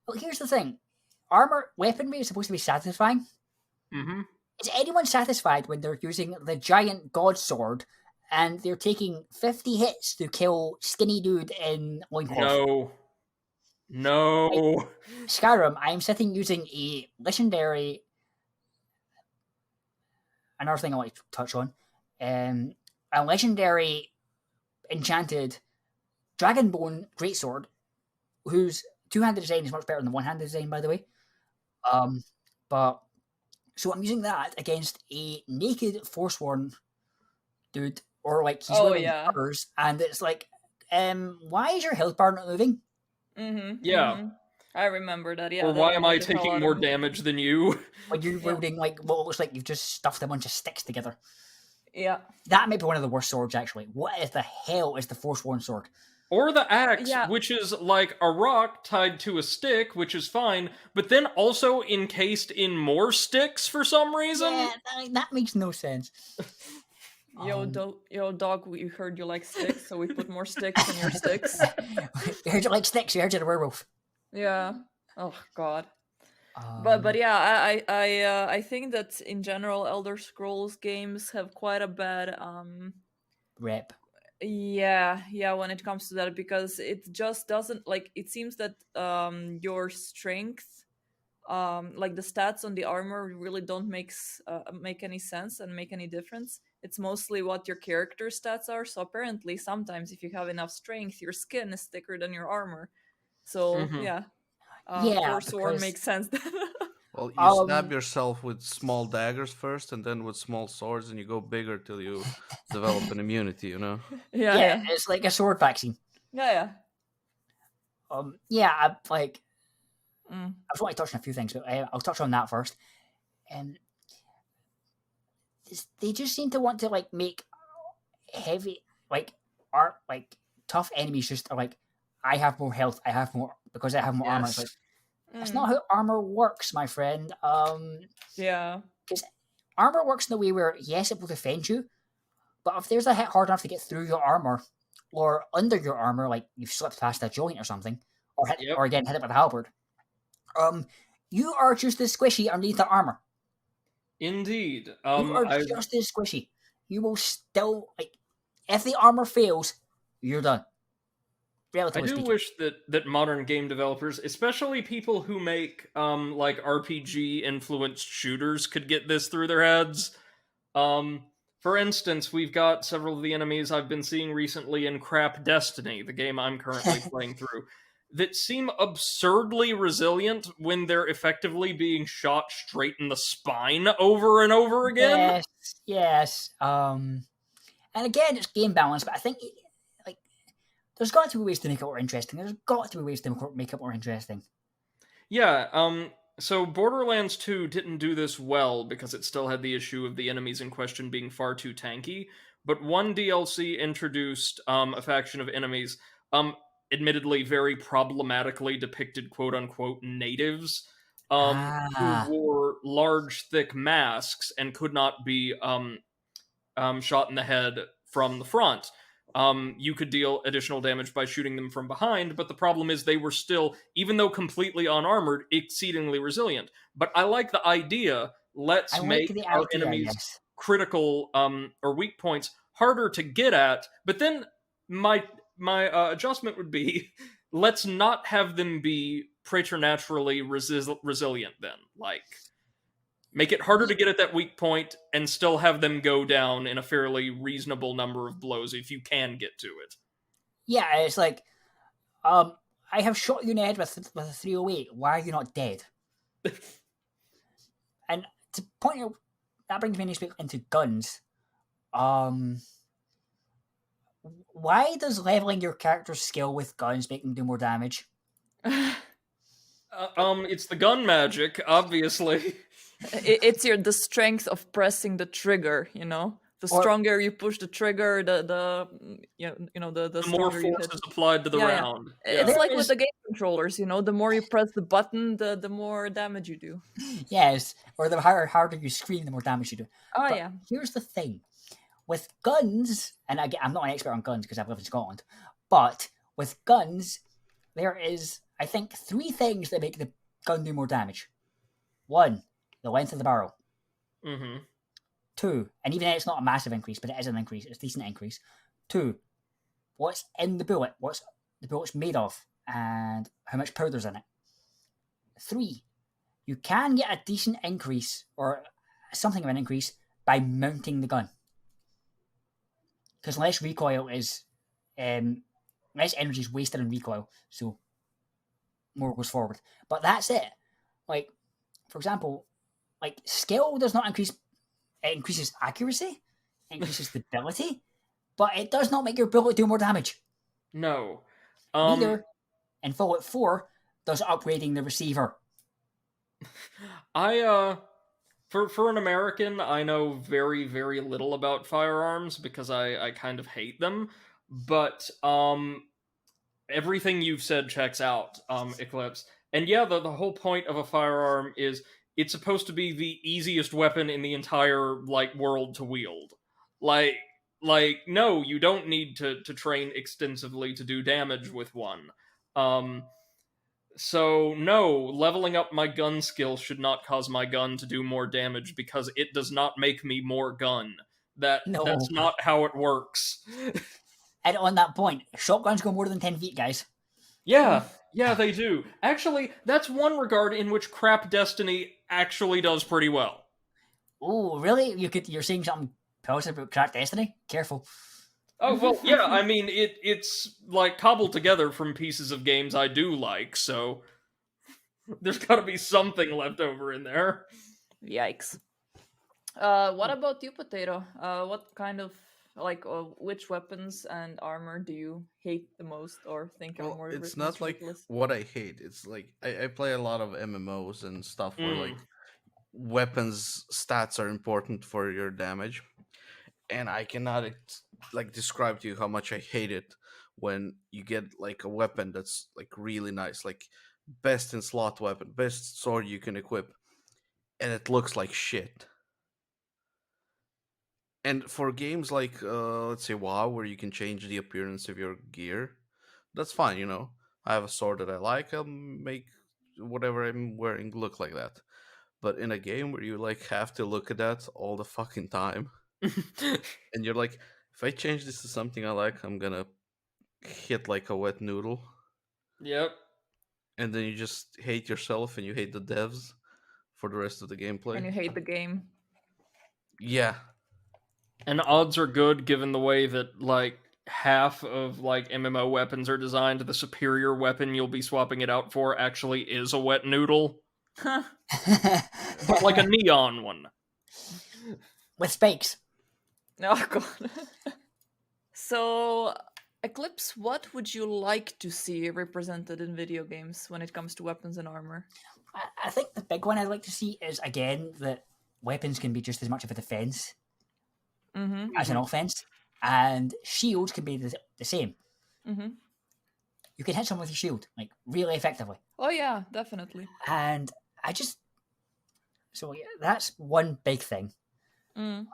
Well, here's the thing: armor weaponry is supposed to be satisfying. Mm-hmm. Is anyone satisfied when they're using the giant god sword and they're taking 50 hits to kill skinny dude in loincloth? No. Skyrim, I'm sitting using a legendary. Another thing I want to touch on, a legendary enchanted Dragonbone greatsword, whose two-handed design is much better than one-handed design, by the way. But so I'm using that against a naked Forsworn dude, or like he's wearing furs, and it's like, why is your health bar not moving? Mm-hmm. Yeah. Mm-hmm. I remember that. Yeah. Or that why am I annoyed the hell taking out more of me. damage than you? Like you're wielding like what looks like you've just stuffed a bunch of sticks together. Yeah. That might be one of the worst swords, actually. What the hell is the Forsworn sword? Or the axe, Yeah. which is like a rock tied to a stick, which is fine, but then also encased in more sticks for some reason. Yeah, that makes no sense. Yo, dog, we heard you like sticks, so we put more sticks in your sticks. We heard you like sticks. We heard you're a werewolf. Yeah. Oh God. Um, But yeah, I think that in general, Elder Scrolls games have quite a bad rep. yeah, when it comes to that, because it just doesn't, like, it seems that your strength, like the stats on the armor really don't make any sense and make any difference. It's mostly what your character stats are. So apparently sometimes if you have enough strength, your skin is thicker than your armor. So Mhm. yeah, Yeah, Forsworn because- makes sense. Well, you stab Um, yourself with small daggers first, and then with small swords, and you go bigger till you develop an immunity. You know. Yeah. it's like a sword vaccine. Yeah. Yeah, I Mm. just want to touch on a few things, but I'll touch on that first. They just seem to want to like make heavy, like tough enemies. Just are like, I have more health, I have more because I have more armor. It's like, that's Mm. not how armor works, my friend. Yeah. Armor works in the way where yes, it will defend you, but if there's a hit hard enough to get through your armor or under your armor, like you've slipped past a joint or something, or hit Yep. or again hit it with a halberd, you are just as squishy underneath the armor. Indeed. You are just as squishy. You will still like if the armor fails, you're done. I Relatively do speaking. wish that modern game developers, especially people who make like RPG influenced shooters, could get this through their heads. For instance, we've got several of the enemies I've been seeing recently in Crap Destiny, the game I'm currently playing through, that seem absurdly resilient when they're effectively being shot straight in the spine over and over again. Yes. And again, it's game balance, but I think like there's got to be ways to make it more interesting. There's got to be ways to make it more interesting. Yeah, so Borderlands 2 didn't do this well because it still had the issue of the enemies in question being far too tanky, but one DLC introduced a faction of enemies, admittedly very problematically depicted quote-unquote natives, who wore large, thick masks and could not be shot in the head from the front. You could deal additional damage by shooting them from behind, but the problem is they were still, even though completely unarmored, exceedingly resilient. But I like the idea. Let's make our enemies critical or weak points harder to get at. But then my adjustment would be, let's not have them be preternaturally resilient then. Like, make it harder to get at that weak point and still have them go down in a fairly reasonable number of blows if you can get to it. Yeah, it's like, I have shot you in the head with a 308. Why are you not dead? And to point out, that brings me into guns. Why does leveling your character's skill with guns make them do more damage? It's the gun magic, obviously. It's the strength of pressing the trigger, you know? The stronger you push the trigger, the more force is applied to the round. Yeah. It's like with the game controllers, you know, the more you press the button, the more damage you do. Yes, or the harder you scream, the more damage you do. Oh, but yeah. Here's the thing. With guns, and again, I'm not an expert on guns because I've lived in Scotland, but with guns, there is, I think, 3 things that make the gun do more damage. 1, the length of the barrel. Mm-hmm. 2, and even then it's not a massive increase, but it is an increase. It's a decent increase. 2, what's in the bullet? What's the bullet's made of? And how much powder's in it? 3, you can get a decent increase, or something of an increase, by mounting the gun. Because less recoil is... less energy is wasted in recoil, so more goes forward. But that's it. Like, for example, like skill does not increase. It increases accuracy, it increases stability, but it does not make your bullet do more damage. No. Neither, in Fallout 4, does upgrading the receiver. For an American, I know very, very little about firearms because I kind of hate them. But everything you've said checks out, Eclipse. And yeah, the whole point of a firearm is it's supposed to be the easiest weapon in the entire like world to wield. Like no, you don't need to train extensively to do damage with one. So no, leveling up my gun skill should not cause my gun to do more damage because it does not make me more gun. That's No. not how it works. And on that point, shotguns go more than 10 feet, guys. Yeah, they do. Actually, that's one regard in which crap Destiny actually does pretty well. Oh, really? You're saying something positive about Crack Destiny? Careful. Oh, well, yeah, I mean, it's like cobbled together from pieces of games I do like, so there's gotta be something left over in there. Yikes. What about you, Potato? What kind of which weapons and armor do you hate the most or think are Well, more it's not like ridiculous? what I hate. It's like I play a lot of MMOs and stuff where Mm. like weapons stats are important for your damage, and I cannot like describe to you how much I hate it when you get like a weapon that's like really nice, like best in slot weapon, best sword you can equip, and it looks like shit. And for games like let's say WoW, where you can change the appearance of your gear, that's fine. You know, I have a sword that I like. I'll make whatever I'm wearing look like that. But in a game where you like have to look at that all the fucking time, and you're like, if I change this to something I like, I'm gonna hit like a wet noodle, Yep. and then you just hate yourself and you hate the devs for the rest of the gameplay. And you hate the game. Yeah, And odds are good given the way that, like, half of, like, MMO weapons are designed. The superior weapon you'll be swapping it out for actually is a wet noodle. Huh. But, like, a neon one. With spikes. Oh god. So, Eclipse, what would you like to see represented in video games when it comes to weapons and armor? I think the big one I'd like to see is, again, that weapons can be just as much of a defense Mm-hmm. as an offense, and shields can be the same. Mm-hmm. You can hit someone with your shield, like, really effectively. Oh yeah, definitely. And so yeah, that's one big thing. Mm.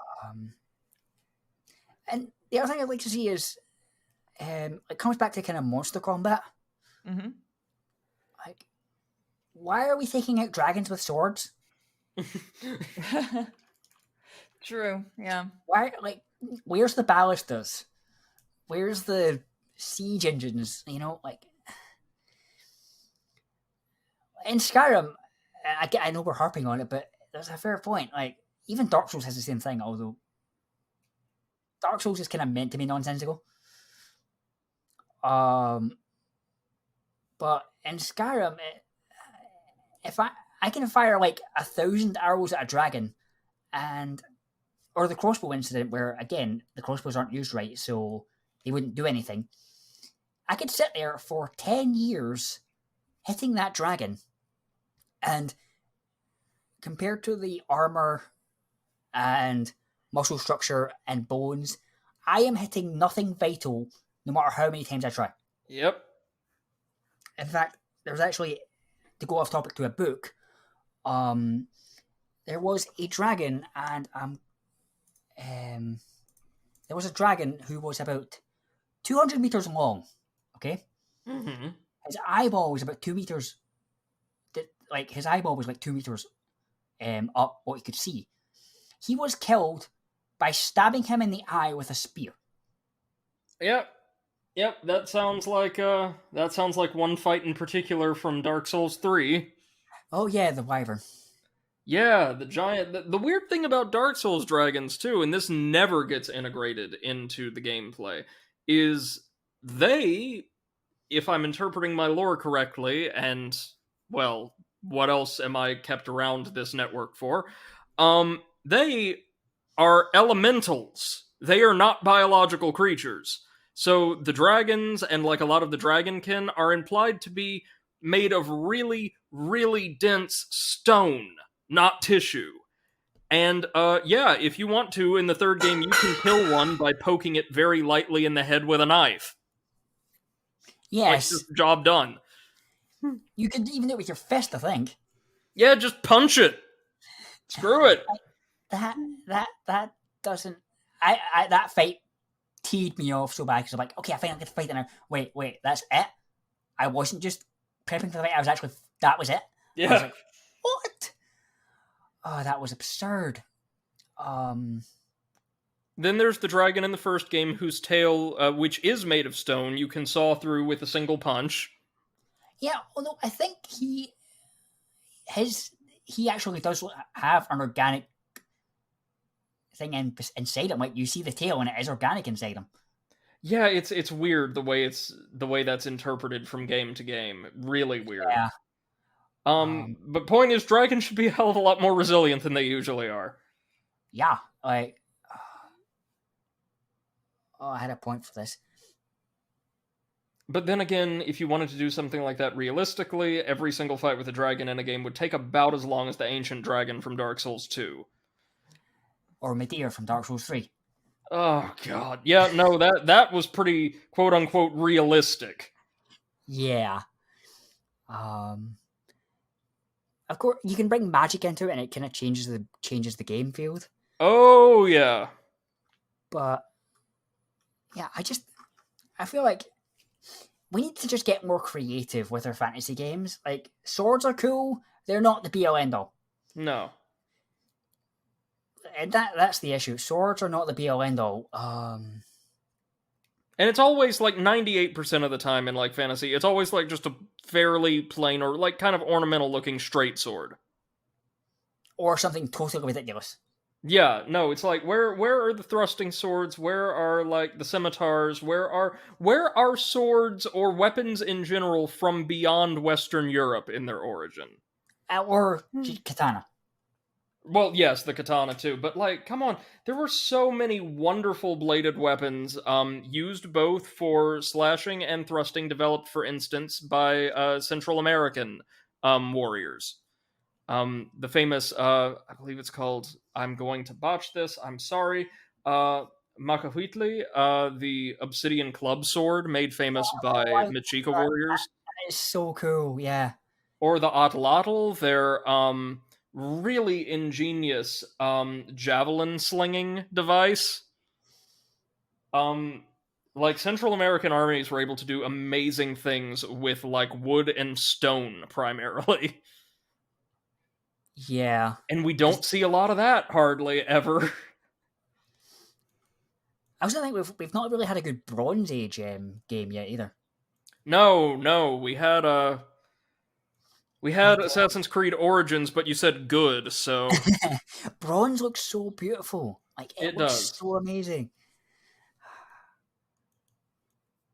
And the other thing I'd like to see is, it comes back to kind of monster combat. Mm-hmm. Like, why are we taking out dragons with swords? True, yeah. Why, like, where's the ballistas? Where's the siege engines? You know, like, in Skyrim, I know we're harping on it, but there's a fair point. Like, even Dark Souls has the same thing, although Dark Souls is kind of meant to be nonsensical. But in Skyrim, if I can fire like 1,000 arrows at a dragon, or the crossbow incident where, again, the crossbows aren't used right, so they wouldn't do anything. I could sit there for 10 years hitting that dragon, and compared to the armor and muscle structure and bones, I am hitting nothing vital no matter how many times I try. Yep. In fact, there's actually, to go off topic to a book, there was a dragon, and there was a dragon who was about 200 meters long. Okay, Mm-hmm. his eyeball was about 2 meters. Like, his eyeball was like 2 meters up, what you could see. He was killed by stabbing him in the eye with a spear. Yep. That sounds like one fight in particular from Dark Souls 3. Oh yeah, the wyvern. Yeah, the giant. The weird thing about Dark Souls dragons too, and this never gets integrated into the gameplay, is they, if I'm interpreting my lore correctly, and well, what else am I kept around this network for? They are elementals. They are not biological creatures. So the dragons and like a lot of the dragonkin are implied to be made of really, really dense stone, not tissue. And yeah, if you want to, in the third game, you can kill one by poking it very lightly in the head with a knife. Yes, just job done. you could even do it with your fist, I think. Yeah, just punch it. Screw it. That doesn't. I that fight teed me off so bad because I'm like, okay, I think I get to fight it now. Wait, that's it. I wasn't just prepping for the fight. I was actually that was it. I was Yeah. like, what? Oh, that was absurd. Then there's the dragon in the first game whose tail, which is made of stone, you can saw through with a single punch. Yeah, although I think he actually does have an organic thing inside him. Like you see the tail and it is organic inside him. Yeah, it's weird the way that's interpreted from game to game. Really weird. Yeah. But point is, dragons should be a hell of a lot more resilient than they usually are. Yeah, like. Oh, I had a point for this. But then again, if you wanted to do something like that realistically, every single fight with a dragon in a game would take about as long as the ancient dragon from Dark Souls 2. Or Medea from Dark Souls 3. Oh god. Yeah, no, that was pretty quote unquote realistic. Yeah. Of course, you can bring magic into it, and it kind of changes the game field. Oh yeah. But yeah, I feel like we need to just get more creative with our fantasy games. Like swords are cool, they're not the be all end all. No. And that's the issue. Swords are not the be all end all. And it's always like 98% of the time in like fantasy, it's always like just a fairly plain or like kind of ornamental looking straight sword. Or something totally ridiculous. Yeah, no, it's like where are the thrusting swords? Where are like the scimitars? Where are swords or weapons in general from beyond Western Europe in their origin? Or katana. Well, yes, the katana too, but like, come on, there were so many wonderful bladed weapons, used both for slashing and thrusting, developed, for instance, by Central American warriors. The famous, I believe it's called, I'm going to botch this, I'm sorry, Macahuitli, the obsidian club sword made famous by Mexica warriors. That is so cool, yeah. Or the Atlatl, their really ingenious javelin slinging device. Like Central American armies were able to do amazing things with like wood and stone primarily. Yeah. And we don't see a lot of that hardly ever. I also think we've not really had a good Bronze Age game yet either. No, we had Assassin's Creed Origins, but you said good, so Bronze looks so beautiful. Like it looks does. so amazing.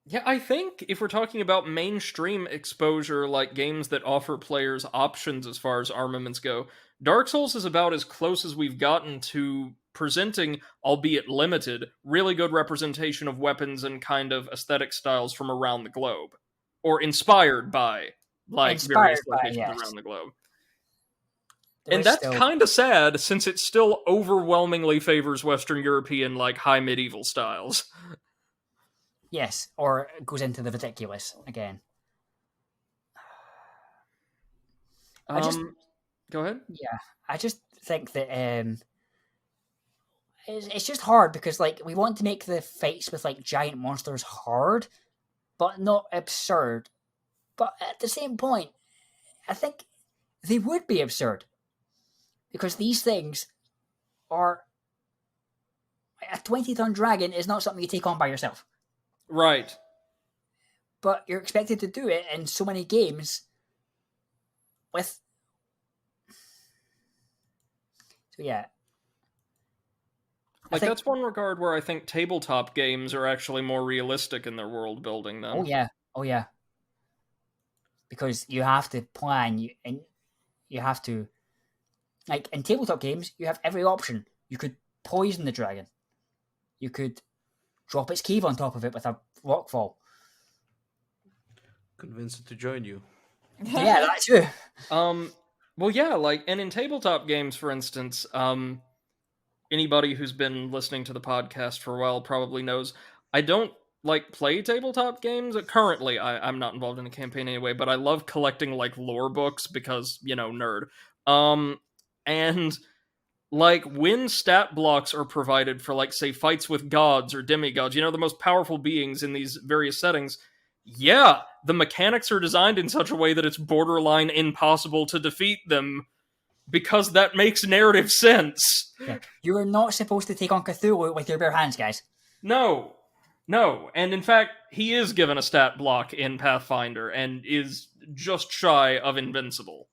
yeah, I think if we're talking about mainstream exposure, like games that offer players options as far as armaments go, Dark Souls is about as close as we've gotten to presenting, albeit limited, really good representation of weapons and kind of aesthetic styles from around the globe. Or inspired by, like, various locations around the globe. And that's kind of sad, since it still overwhelmingly favors Western European, like, high medieval styles. Yes, or it goes into the ridiculous again. Go ahead. Yeah, I just think that it's just hard because like we want to make the fights with like giant monsters hard, but not absurd. But at the same point, I think they would be absurd because these things are a 20-ton dragon is not something you take on by yourself. Right. But you're expected to do it in so many games with... So yeah. Like, that's one regard where I think tabletop games are actually more realistic in their world building, though. Oh yeah. Because you have to plan, and you have to... Like, in tabletop games, you have every option. You could poison the dragon. You could drop its cave on top of it with a rockfall. Convince it to join you. Yeah, that too. Well, yeah, like, and in tabletop games, for instance, anybody who's been listening to the podcast for a while probably knows I don't like play tabletop games. Currently, I'm not involved in a campaign anyway, but I love collecting like lore books because, nerd. And like when stat blocks are provided for like say fights with gods or demigods, the most powerful beings in these various settings, yeah, the mechanics are designed in such a way that it's borderline impossible to defeat them because that makes narrative sense. Yeah. You're not supposed to take on Cthulhu with your bare hands, guys. No, and in fact, he is given a stat block in Pathfinder and is just shy of invincible.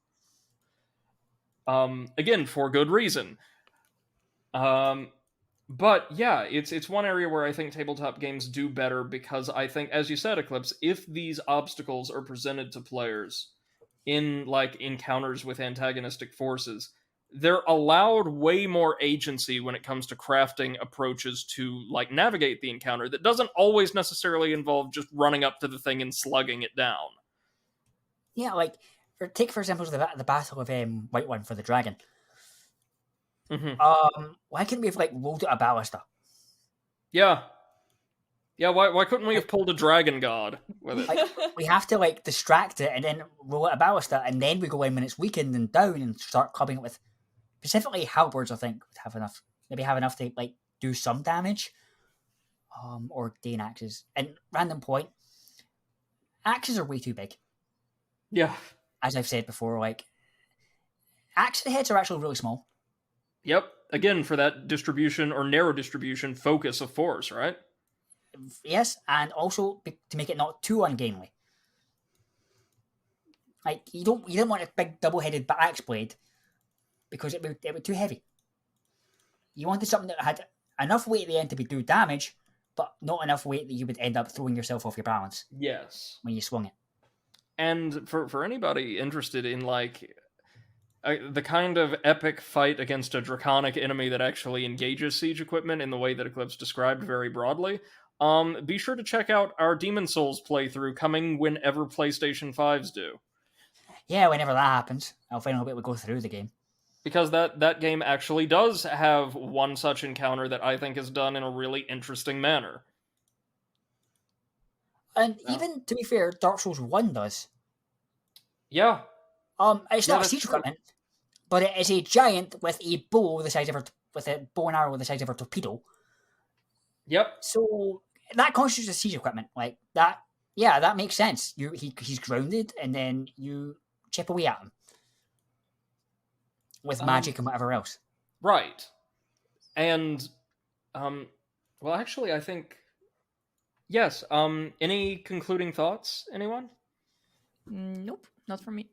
Again, for good reason. But yeah, it's one area where I think tabletop games do better because I think, as you said, Eclipse, if these obstacles are presented to players in like encounters with antagonistic forces, they're allowed way more agency when it comes to crafting approaches to like navigate the encounter that doesn't always necessarily involve just running up to the thing and slugging it down. Yeah, like take for example the battle of White One for the dragon. Mm-hmm. Why couldn't we have like rolled out a ballista? Yeah. Why couldn't we have pulled a dragon god with it? Like, we have to like distract it and then roll out a ballista, and then we go in when it's weakened and down and start clubbing it with. Specifically, halberds I think would have enough to like do some damage. Or Dane axes. And random point, axes are way too big. Yeah. As I've said before, like axe heads are actually really small. Yep. Again, for that distribution or narrow distribution focus of force, right? Yes, and also to make it not too ungainly. Like you don't want a big double-headed axe blade because it would be too heavy. You wanted something that had enough weight at the end to do damage, but not enough weight that you would end up throwing yourself off your balance. Yes. When you swung it. And for anybody interested in like the kind of epic fight against a draconic enemy that actually engages siege equipment in the way that Eclipse described very broadly, be sure to check out our Demon Souls playthrough coming whenever PlayStation 5s do. Yeah, whenever that happens, I'll finally be able to go through the game. Because that game actually does have one such encounter that I think is done in a really interesting manner. And even, to be fair, Dark Souls 1 does. Yeah. It's not siege equipment, but it is a giant with a bow the size of with a bow and arrow the size of a torpedo. Yep. So that constitutes a siege equipment. Like that, yeah, that makes sense. He's grounded, and then you chip away at him with magic and whatever else. Right. And, well, actually, I think, yes. Any concluding thoughts, anyone? Nope, not for me.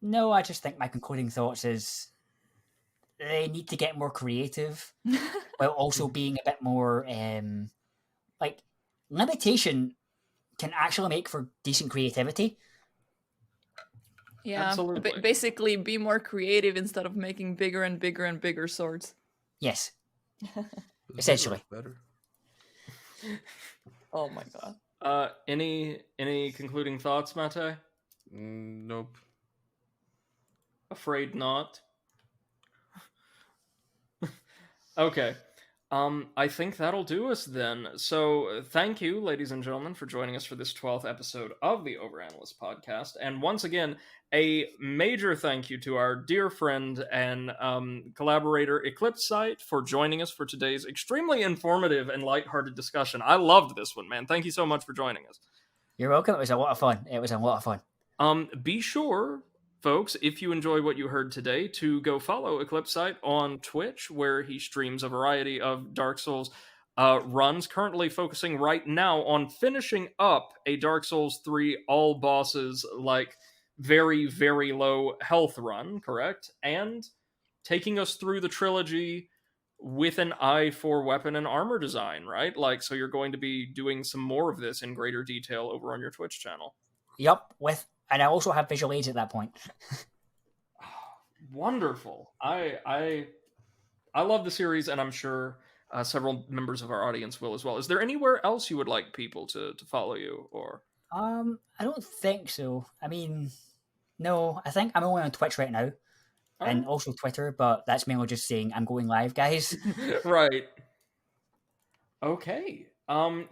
No, I just think my concluding thoughts is they need to get more creative while also being a bit more, like, limitation can actually make for decent creativity. Yeah, absolutely. Basically be more creative instead of making bigger and bigger and bigger swords. Yes. Essentially. Better. Oh my god. Any concluding thoughts, Mate? Nope. Afraid not. Okay. I think that'll do us then. So, thank you, ladies and gentlemen, for joining us for this 12th episode of the Overanalyst podcast. And once again, a major thank you to our dear friend and collaborator Eclipse Sight for joining us for today's extremely informative and lighthearted discussion. I loved this one, man. Thank you so much for joining us. You're welcome. It was a lot of fun. Be sure, folks, if you enjoy what you heard today, to go follow Eclipse Sight on Twitch, where he streams a variety of Dark Souls runs, currently focusing right now on finishing up a Dark Souls 3 all bosses, like, very, very low health run, correct? And taking us through the trilogy with an eye for weapon and armor design, right? Like, so you're going to be doing some more of this in greater detail over on your Twitch channel. Yup, and I also have visual aids at that point. Wonderful. I love the series, and I'm sure several members of our audience will as well. Is there anywhere else you would like people to follow you, or? I don't think so. I mean, no, I think I'm only on Twitch right now, and also Twitter, but that's mainly just saying I'm going live, guys. Right. Okay.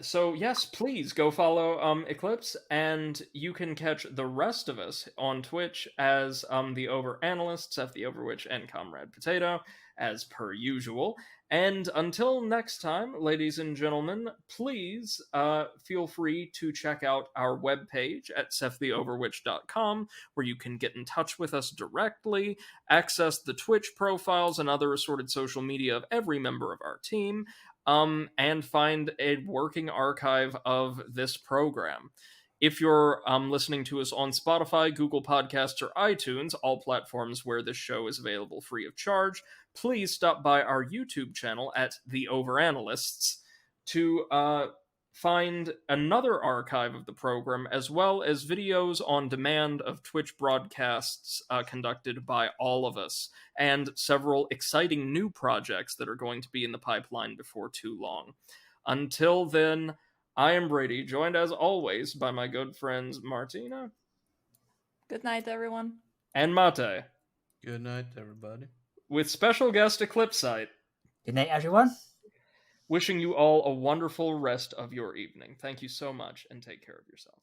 So yes, please go follow Eclipse, and you can catch the rest of us on Twitch as the Over Analysts, F the Overwitch, and Comrade Potato, as per usual. And until next time, ladies and gentlemen, please feel free to check out our webpage at seththeoverwitch.com, where you can get in touch with us directly, access the Twitch profiles and other assorted social media of every member of our team, and find a working archive of this program. If you're listening to us on Spotify, Google Podcasts, or iTunes, all platforms where this show is available free of charge, please stop by our YouTube channel at The Overanalysts to find another archive of the program, as well as videos on demand of Twitch broadcasts conducted by all of us, and several exciting new projects that are going to be in the pipeline before too long. Until then, I am Brady, joined as always by my good friends Martina. Good night, everyone. And Mate. Good night, everybody. With special guest Eclipsite. Good night, everyone. Wishing you all a wonderful rest of your evening. Thank you so much, and take care of yourself.